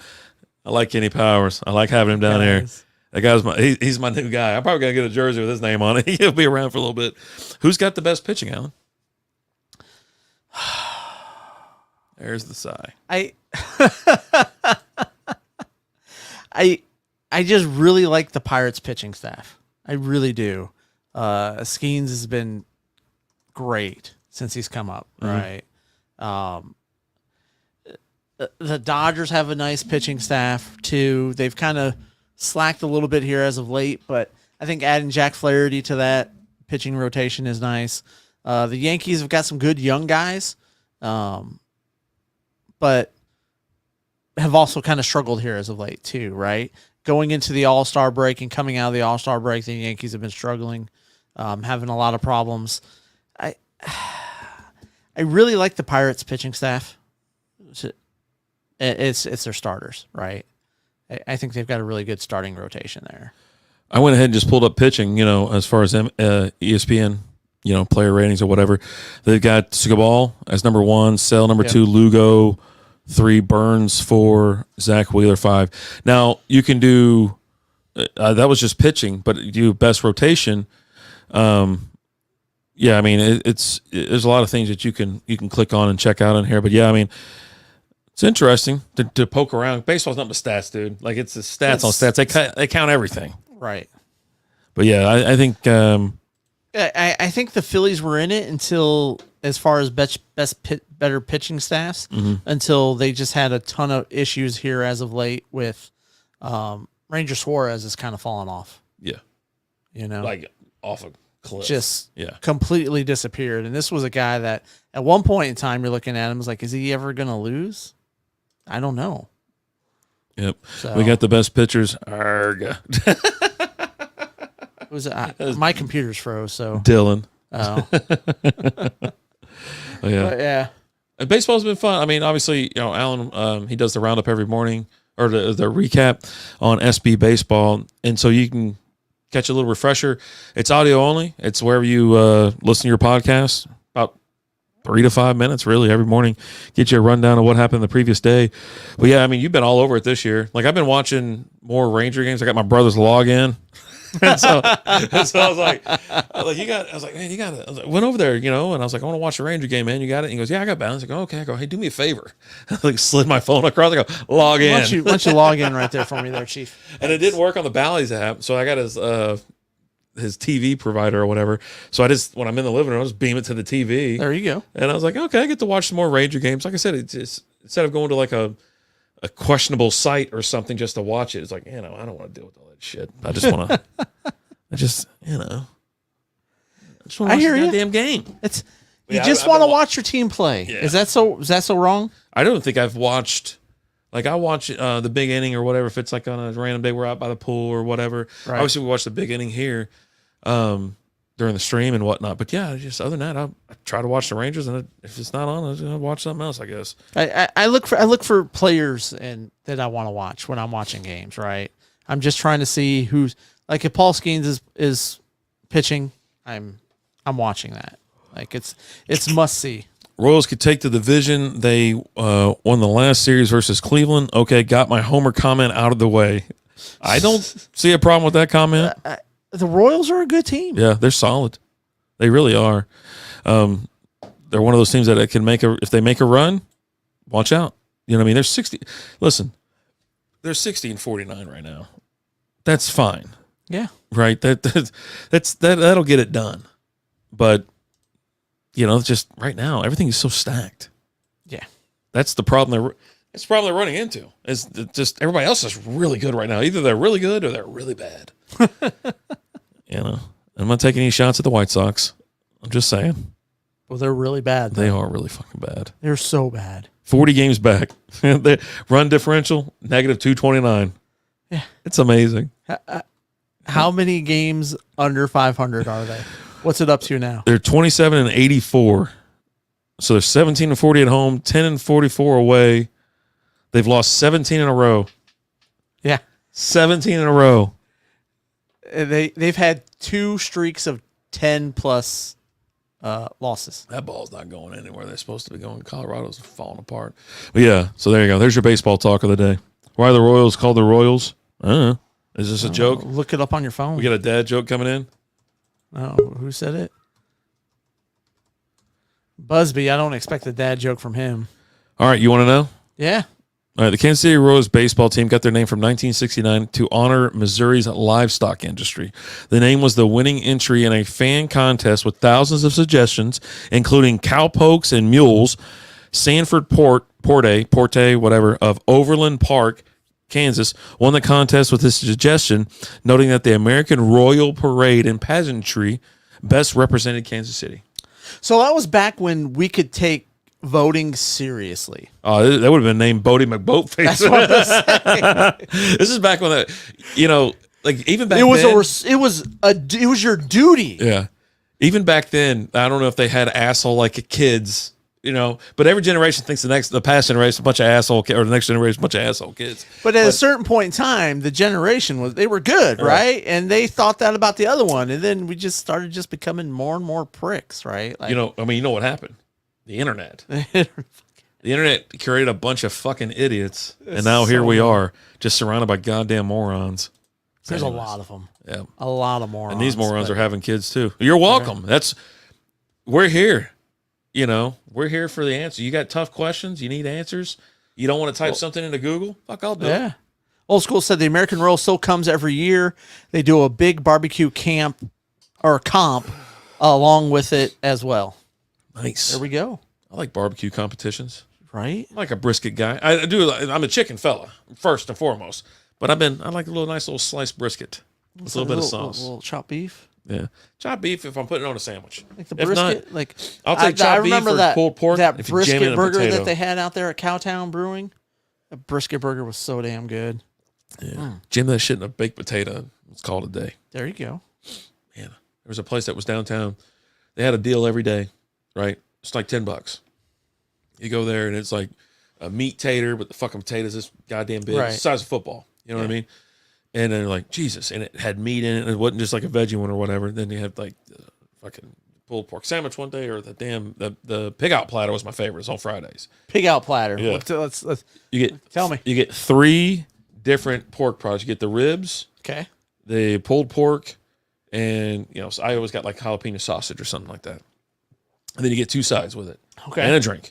B: I like Kenny Powers. I like having him down here. That guy's he's my new guy. I'm probably going to get a jersey with his name on it. He'll be around for a little bit. Who's got the best pitching, Alan? There's the sigh.
A: I just really like the Pirates pitching staff. I really do. Skeens has been great since he's come up, right? The Dodgers have a nice pitching staff too. They've kind of slacked a little bit here as of late, but I think adding Jack Flaherty to that pitching rotation is nice. The Yankees have got some good young guys, but have also kind of struggled here as of late too, right? Going into the All-Star break and coming out of the All-Star break, the Yankees have been struggling, having a lot of problems. I really like the Pirates pitching staff. It's their starters, right? I think they've got a really good starting rotation there.
B: I went ahead and just pulled up pitching, as far as ESPN, player ratings or whatever. They've got Sigabal as number 1, Sale number 2, Lugo 3, Burns 4, Zach Wheeler 5. Now you can do that was just pitching, but you do best rotation. Yeah, I mean there's a lot of things that you can click on and check out in here, but yeah, I mean it's interesting to poke around. Baseball's not the stats, dude. Like it's the stats on stats. They count everything,
A: right?
B: But yeah, I think
A: I think the Phillies were in it until, as far as better pitching staffs, until they just had a ton of issues here as of late with Ranger Suarez has kind of fallen off.
B: Yeah, like off a cliff,
A: just completely disappeared. And this was a guy that at one point in time you're looking at him was like, is he ever going to lose? I don't know.
B: Yep, so, we got the best pitchers. Arg.
A: My computer's froze, so
B: Dylan.
A: Oh,
B: yeah,
A: but yeah.
B: And baseball's been fun. I mean, obviously, Alan, he does the roundup every morning or the recap on SB Baseball, and so you can catch a little refresher. It's audio only. It's wherever you listen to your podcast. About 3 to 5 minutes, really, every morning. Get you a rundown of what happened the previous day. But yeah, I mean, you've been all over it this year. Like I've been watching more Ranger games. I got my brother's login. And so I was like, man, you got it. I was like, went over there, and I was like, I want to watch the Ranger game, man. You got it? And he goes, yeah, I got balance. I go, okay. I go, hey, do me a favor. I like slid my phone across. I go, log in.
A: Why don't you log in right there for me there, Chief?
B: And it didn't work on the Bally's app. So I got his TV provider or whatever. So when I'm in the living room, I just beam it to the TV.
A: There you go.
B: And I was like, okay, I get to watch some more Ranger games. Like I said, it's just, instead of going to like a questionable site or something just to watch it, it's like, I don't want to deal with all that shit. I just want to, I just want to watch the goddamn game.
A: You just want to watch your team play. Yeah. Is that so wrong?
B: I don't think I've watched, like I watch the big inning or whatever, if it's like on a random day we're out by the pool or whatever. Right. Obviously we watch the big inning here during the stream and whatnot. But yeah, just other than that, I try to watch the Rangers, and if it's not on, I'll watch something else, I guess.
A: I look for players and that I want to watch when I'm watching games, right? I'm just trying to see who's, like, if Paul Skeens is pitching, I'm watching that. Like it's must see.
B: Royals could take the division. They won the last series versus Cleveland. Okay, got my homer comment out of the way. I don't see a problem with that comment.
A: The Royals are a good team.
B: Yeah, they're solid. They really are. They're one of those teams that can if they make a run, watch out. You know what I mean? They're 60. Listen, they're 60 and 49 right now. That's fine.
A: Yeah.
B: Right. That'll get it done. But just right now, everything is so stacked.
A: Yeah.
B: That's the problem. That's the problem they're running into. Is just everybody else is really good right now. Either they're really good or they're really bad. I'm not taking any shots at the White Sox. I'm just saying.
A: Well, they're really bad.
B: They are really fucking bad.
A: They're so bad.
B: 40 games back. The run differential, negative 229.
A: Yeah.
B: It's amazing.
A: How many games under 500 are they? What's it up to now?
B: They're 27 and 84. So they're 17 and 40 at home, 10 and 44 away. They've lost 17 in a row. 17 in a row.
A: They've had 2 streaks of 10 plus losses.
B: That ball's not going anywhere they're supposed to be going. Colorado's falling apart. But yeah, so there you go. There's your baseball talk of the day. Why are the Royals called the Royals? I don't know. Is this a joke?
A: Look it up on your phone.
B: We got a dad joke coming in?
A: Oh, who said it? Busby. I don't expect a dad joke from him.
B: All right, you want to know?
A: Yeah.
B: All right, the Kansas City Royals baseball team got their name from 1969 to honor Missouri's livestock industry. The name was the winning entry in a fan contest with thousands of suggestions, including cowpokes and mules. Sanford Porte, whatever, of Overland Park, Kansas, won the contest with this suggestion, noting that the American Royal Parade and Pageantry best represented Kansas City.
A: So that was back when we could take voting seriously.
B: Oh, that would have been named Bodie McBoatface.
A: That's what I was saying.
B: This is back when like even back
A: it was
B: then,
A: it was your duty.
B: Yeah. Even back then, I don't know if they had asshole like kids, but every generation thinks the past generation a bunch of asshole or the next generation a bunch of asshole kids.
A: But at a certain point in time, the generation they were good, right? And they thought that about the other one, and then we just started becoming more and more pricks, right? Like,
B: you know what happened? The internet. The internet created a bunch of fucking idiots, and now here we are, just surrounded by goddamn morons.
A: There's a lot of them.
B: Yeah,
A: a lot of morons.
B: And these morons are having kids too. You're welcome. We're here. We're here for the answer. You got tough questions. You need answers. You don't want to type something into Google? Fuck, I'll do it.
A: Old School said the American Royal still comes every year. They do a big barbecue comp along with it as well.
B: Nice.
A: There we go.
B: I like barbecue competitions.
A: Right?
B: I'm like a brisket guy. I do. I'm a chicken fella first and foremost. But I like a nice little sliced brisket with a little bit of sauce.
A: A little chopped beef.
B: Yeah, chopped beef if I'm putting it on a sandwich.
A: Like the brisket.
B: I'll take chopped beef or pulled pork.
A: That brisket burger that they had out there at Cowtown Brewing. The brisket burger was so damn good.
B: Yeah. Jam that shit in a baked potato. It's called a day.
A: There you go.
B: Man, there was a place that was downtown. They had a deal every day, right? It's like $10. You go there and it's like a meat tater, but the fucking potatoes this goddamn big,
A: right.
B: It's the size of football. You know what I mean? And then like Jesus, and it had meat in it. And it wasn't just like a veggie one or whatever. Then you had like the fucking pulled pork sandwich one day, or the pig out platter was my favorite. It's on Fridays.
A: Pig out platter.
B: Yeah.
A: Let's
B: tell me. You get 3 different pork products. You get the ribs,
A: okay,
B: the pulled pork, and so I always got like jalapeno sausage or something like that. And then you get 2 sides with it,
A: okay,
B: and a drink.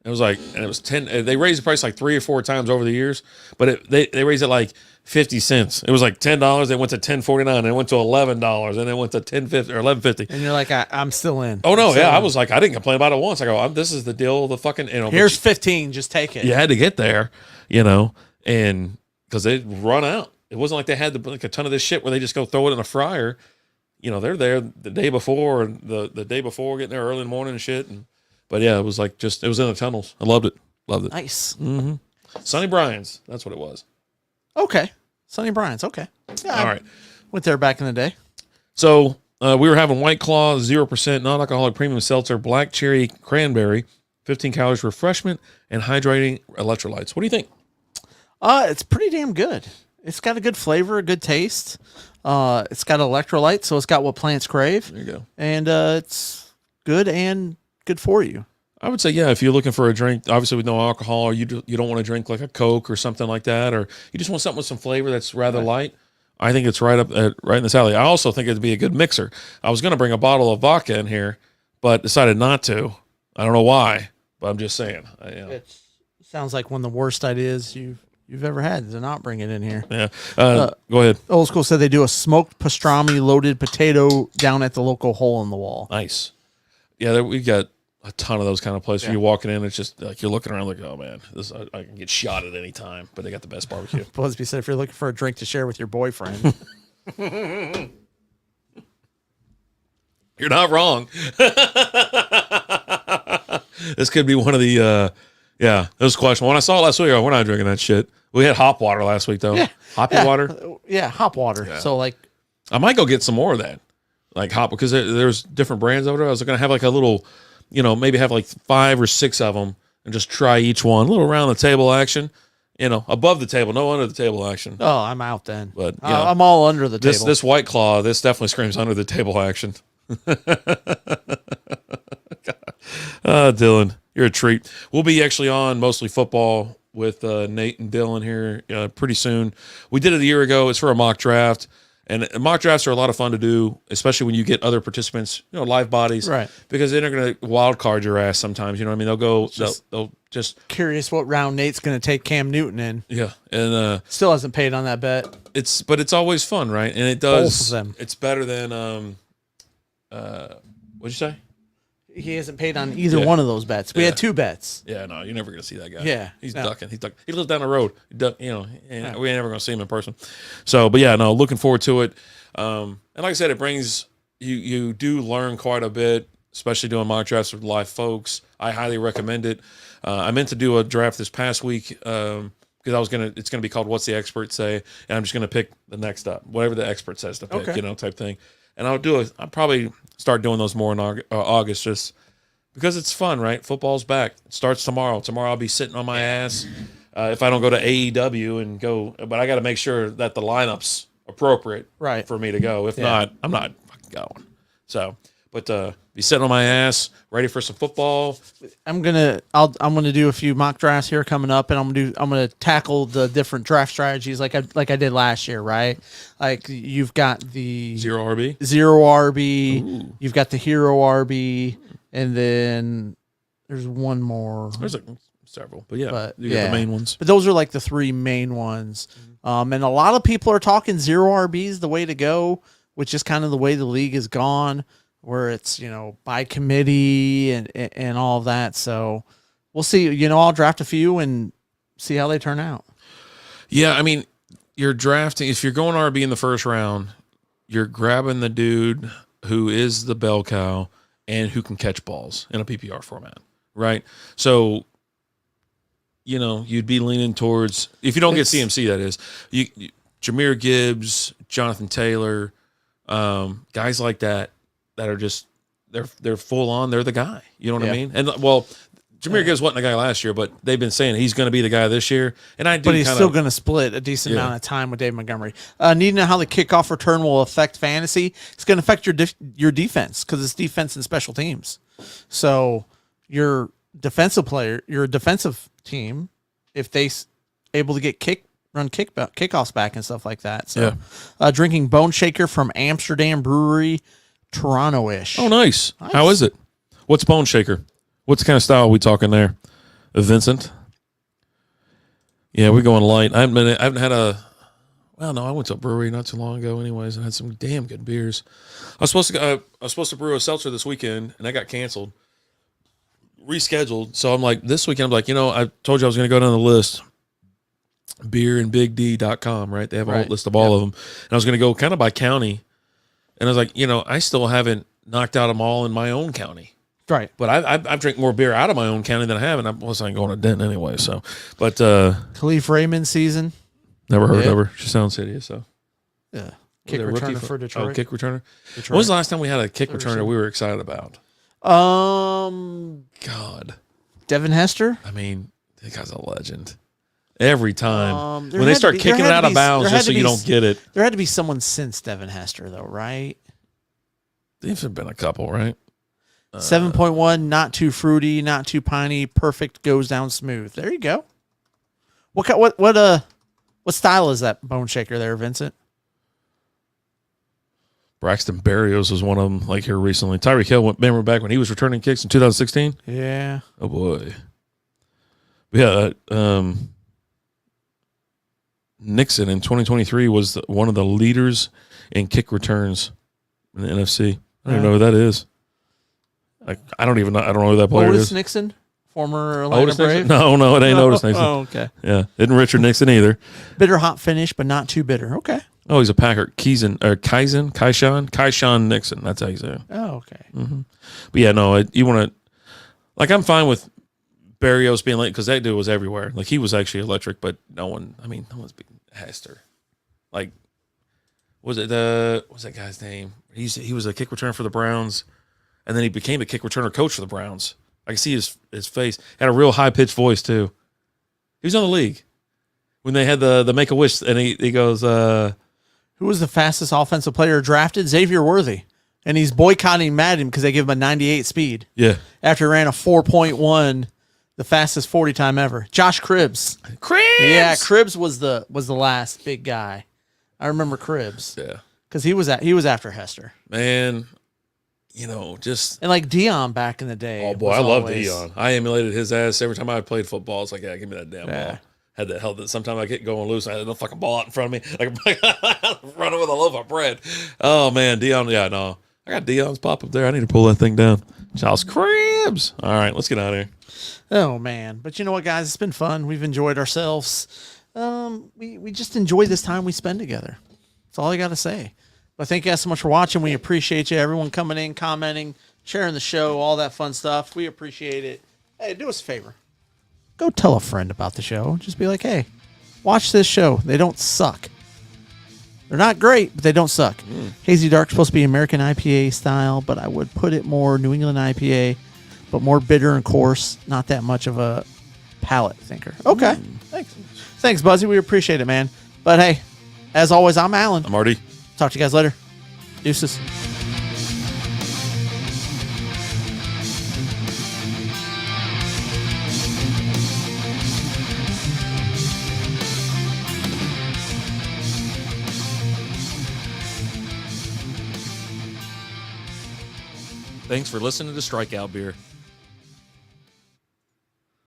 B: It was like, and it was 10. They raised the price like 3 or 4 times over the years, but they raised it like 50 cents. It was like $10. They went to $10.49. They went to $11, and they went to $10.50 or $11.50.
A: And you're like, I'm still in.
B: Oh no, yeah, I was like, I didn't complain about it once. I go, this is the deal. The fucking
A: here's 15. Just take it.
B: You had to get there, and because they run out. It wasn't like they had like a ton of this shit where they just go throw it in a fryer. They're there the day before, and the day before, getting there early in the morning and shit. But yeah, it was like it was in the tunnels. I loved it.
A: Nice.
B: Mm-hmm. Sonny Bryan's. That's what it was.
A: Okay. Sonny Bryan's. Okay. Yeah,
B: all right.
A: Went there back in the day.
B: So we were having White Claw, 0% non-alcoholic premium seltzer, black cherry cranberry, 15 calories refreshment, and hydrating electrolytes. What do you think?
A: It's pretty damn good. It's got a good flavor, a good taste. It's got electrolytes, so it's got what plants crave.
B: There you go.
A: And it's good and good for you.
B: I would say, yeah, if you're looking for a drink, obviously with no alcohol, or you don't want to drink like a Coke or something like that, or you just want something with some flavor that's rather light, I think it's right in this alley. I also think it'd be a good mixer. I was going to bring a bottle of vodka in here, but decided not to. I don't know why, but I'm just saying.
A: It sounds like one of the worst ideas you've ever had to not bring it in here.
B: Yeah. Go ahead.
A: Old School said they do a smoked pastrami loaded potato down at the local hole in the wall.
B: Nice. Yeah, we've got a ton of those kind of places where you're walking in, it's just like you're looking around like, oh man, I can get shot at any time, but they got the best barbecue.
A: Busby said if you're looking for a drink to share with your boyfriend.
B: You're not wrong. This could be one of the it was a question. When I saw it last week, we're not drinking that shit. We had hop water last week though.
A: Yeah.
B: Hoppy water.
A: Yeah, hop water. Yeah. So like
B: I might go get some more of that. Like hop, because there's different brands over there. I was going to have like a little, maybe have like 5 or 6 of them and just try each one. A little around the table action, above the table, no under the table action.
A: Oh, I'm out then.
B: But
A: I'm all under the table.
B: This White Claw, this definitely screams under the table action. Dylan, you're a treat. We'll be actually on Mostly Football with Nate and Dylan here pretty soon. We did it a year ago. It's for a mock draft. And mock drafts are a lot of fun to do, especially when you get other participants, live bodies.
A: Right.
B: Because they're going to wild card your ass sometimes. You know what I mean? They'll just
A: curious what round Nate's going to take Cam Newton in.
B: Yeah. And
A: still hasn't paid on that bet.
B: But it's always fun, right? And it does.
A: Both of them.
B: It's better than what'd you say?
A: He hasn't paid on either one of those bets. We had 2 bets.
B: Yeah, no, you're never going to see that guy.
A: Yeah.
B: He's ducking. He lives down the road. We ain't never going to see him in person. So, but yeah, no, looking forward to it. And like I said, it brings you do learn quite a bit, especially doing mock drafts with live folks. I highly recommend it. I meant to do a draft this past week because it's going to be called What's the Expert Say? And I'm just going to pick the next up, whatever the expert says to pick, type thing. And I'll probably start doing those more in August just because it's fun, right? Football's back. It starts tomorrow. Tomorrow I'll be sitting on my ass if I don't go to AEW and go. But I got to make sure that the lineup's appropriate for me to go. If not, I'm not fucking going. So, but be sitting on my ass, ready for some football.
A: I'm gonna do a few mock drafts here coming up, and I'm gonna tackle the different draft strategies like I did last year, right? Like you've got the
B: zero RB,
A: Ooh. You've got the hero RB, and then there's one more.
B: There's several, but you got the main ones.
A: But those are like the 3 main ones. And a lot of people are talking zero RB is the way to go, which is kind of the way the league has gone, where it's, by committee and all of that. So we'll see. I'll draft a few and see how they turn out.
B: Yeah, I mean, you're drafting, if you're going RB in the first round, you're grabbing the dude who is the bell cow and who can catch balls in a PPR format, right? So, you'd be leaning towards, if you don't get CMC, that is, Jahmyr Gibbs, Jonathan Taylor, guys like that are just, they're full on, they're the guy. You know what I mean? And Jahmyr Gibbs wasn't the guy last year, but they've been saying he's going to be the guy this year. And but
A: he's still going to split a decent amount of time with Dave Montgomery. Need to know how the kickoff return will affect fantasy. It's going to affect your defense because it's defense and special teams. So your defensive team, if they able to get kickoffs back and stuff like that. So drinking Bone Shaker from Amsterdam Brewery, Toronto-ish.
B: Oh, nice. How is it? What's Bone Shaker? What's the kind of style are we talking there? Vincent? Yeah, we're going light. I haven't had I went to a brewery not too long ago anyways and had some damn good beers. I was supposed to brew a seltzer this weekend and that got canceled. Rescheduled. So I'm like, this weekend, I told you I was going to go down the list. Beerandbigd.com, right? They have a whole list of all of them. And I was going to go kind of by county. And I was like, I still haven't knocked out them all in my own county.
A: Right.
B: But I've drank more beer out of my own county than I have, and I wasn't going to Denton anyway. So, but
A: Khalif Raymond season.
B: Never heard of her. She sounds hideous. So,
A: yeah. Kick returner for Detroit.
B: Oh, kick returner. Detroit. When was the last time we had a kick returner we were excited about? God.
A: Devin Hester?
B: I mean, that guy's a legend. Every time. When they start kicking it out of bounds just so you don't get it.
A: There had to be someone since Devin Hester, though, right?
B: There's been a couple, right?
A: 7.1, not too fruity, not too piney, perfect, goes down smooth. There you go. What style is that Bone Shaker there, Vincent?
B: Braxton Berrios was one of them, like here recently. Tyreek Hill remember back when he was returning kicks in 2016?
A: Yeah.
B: Oh boy. Yeah. Nixon in 2023 was one of the leaders in kick returns in the NFC. I don't even know who that is. I don't know who that player is.
A: Otis Nixon, former Atlanta Brave?
B: No, it ain't Otis Nixon.
A: Oh, okay.
B: Yeah, isn't Richard Nixon either.
A: Bitter hot finish, but not too bitter. Okay.
B: Oh, he's a Packer. Kayshawn Nixon. That's how you say it.
A: Oh, okay.
B: Mm-hmm. But yeah, no, you want to, I'm fine with Berrios being late because that dude was everywhere. Like he was actually electric, but no one's beating Hester. Like, what's that guy's name? He was a kick returner for the Browns. And then he became a kick returner coach for the Browns. I can see his face. Had a real high-pitched voice, too. He was in the league. when they had the Make-A-Wish, and he goes,
A: Who was the fastest offensive player drafted? Xavier Worthy. And he's boycotting Madden because they give him a 98 speed.
B: yeah.
A: After he ran a 4.1, the fastest 40 time ever. Josh Cribbs.
B: Cribbs!
A: Yeah, Cribbs was the last big guy. I remember Cribbs.
B: Yeah.
A: Because he was after Hester.
B: Man, just...
A: And like Dion back in the day.
B: Oh, boy, I love Dion. I emulated his ass every time I played football. It's like, yeah, give me that damn ball. Had that held that sometimes I get going loose. I had no fucking ball out in front of me. Like running with a loaf of bread. Oh, man, Dion. Yeah, no. I got Dion's pop up there. I need to pull that thing down. Charles Cribbs. All right, let's get out of here.
A: Oh, man. But you know what, guys? It's been fun. We've enjoyed ourselves. We just enjoy this time we spend together. That's all I got to say. But thank you guys so much for watching. We appreciate you. Everyone coming in, commenting, sharing the show, all that fun stuff. We appreciate it. Hey, do us a favor. Go tell a friend about the show. Just be like, hey, watch this show. They don't suck. They're not great, but they don't suck. Hazy Dark's supposed to be American IPA style, but I would put it more New England IPA, but more bitter and coarse. Not that much of a palate thinker. Okay. Thanks. Thanks, Buzzy. We appreciate it, man. But hey, as always, I'm Alan.
B: I'm Artie.
A: Talk to you guys later. Deuces.
B: Thanks for listening to Strikeout Beer.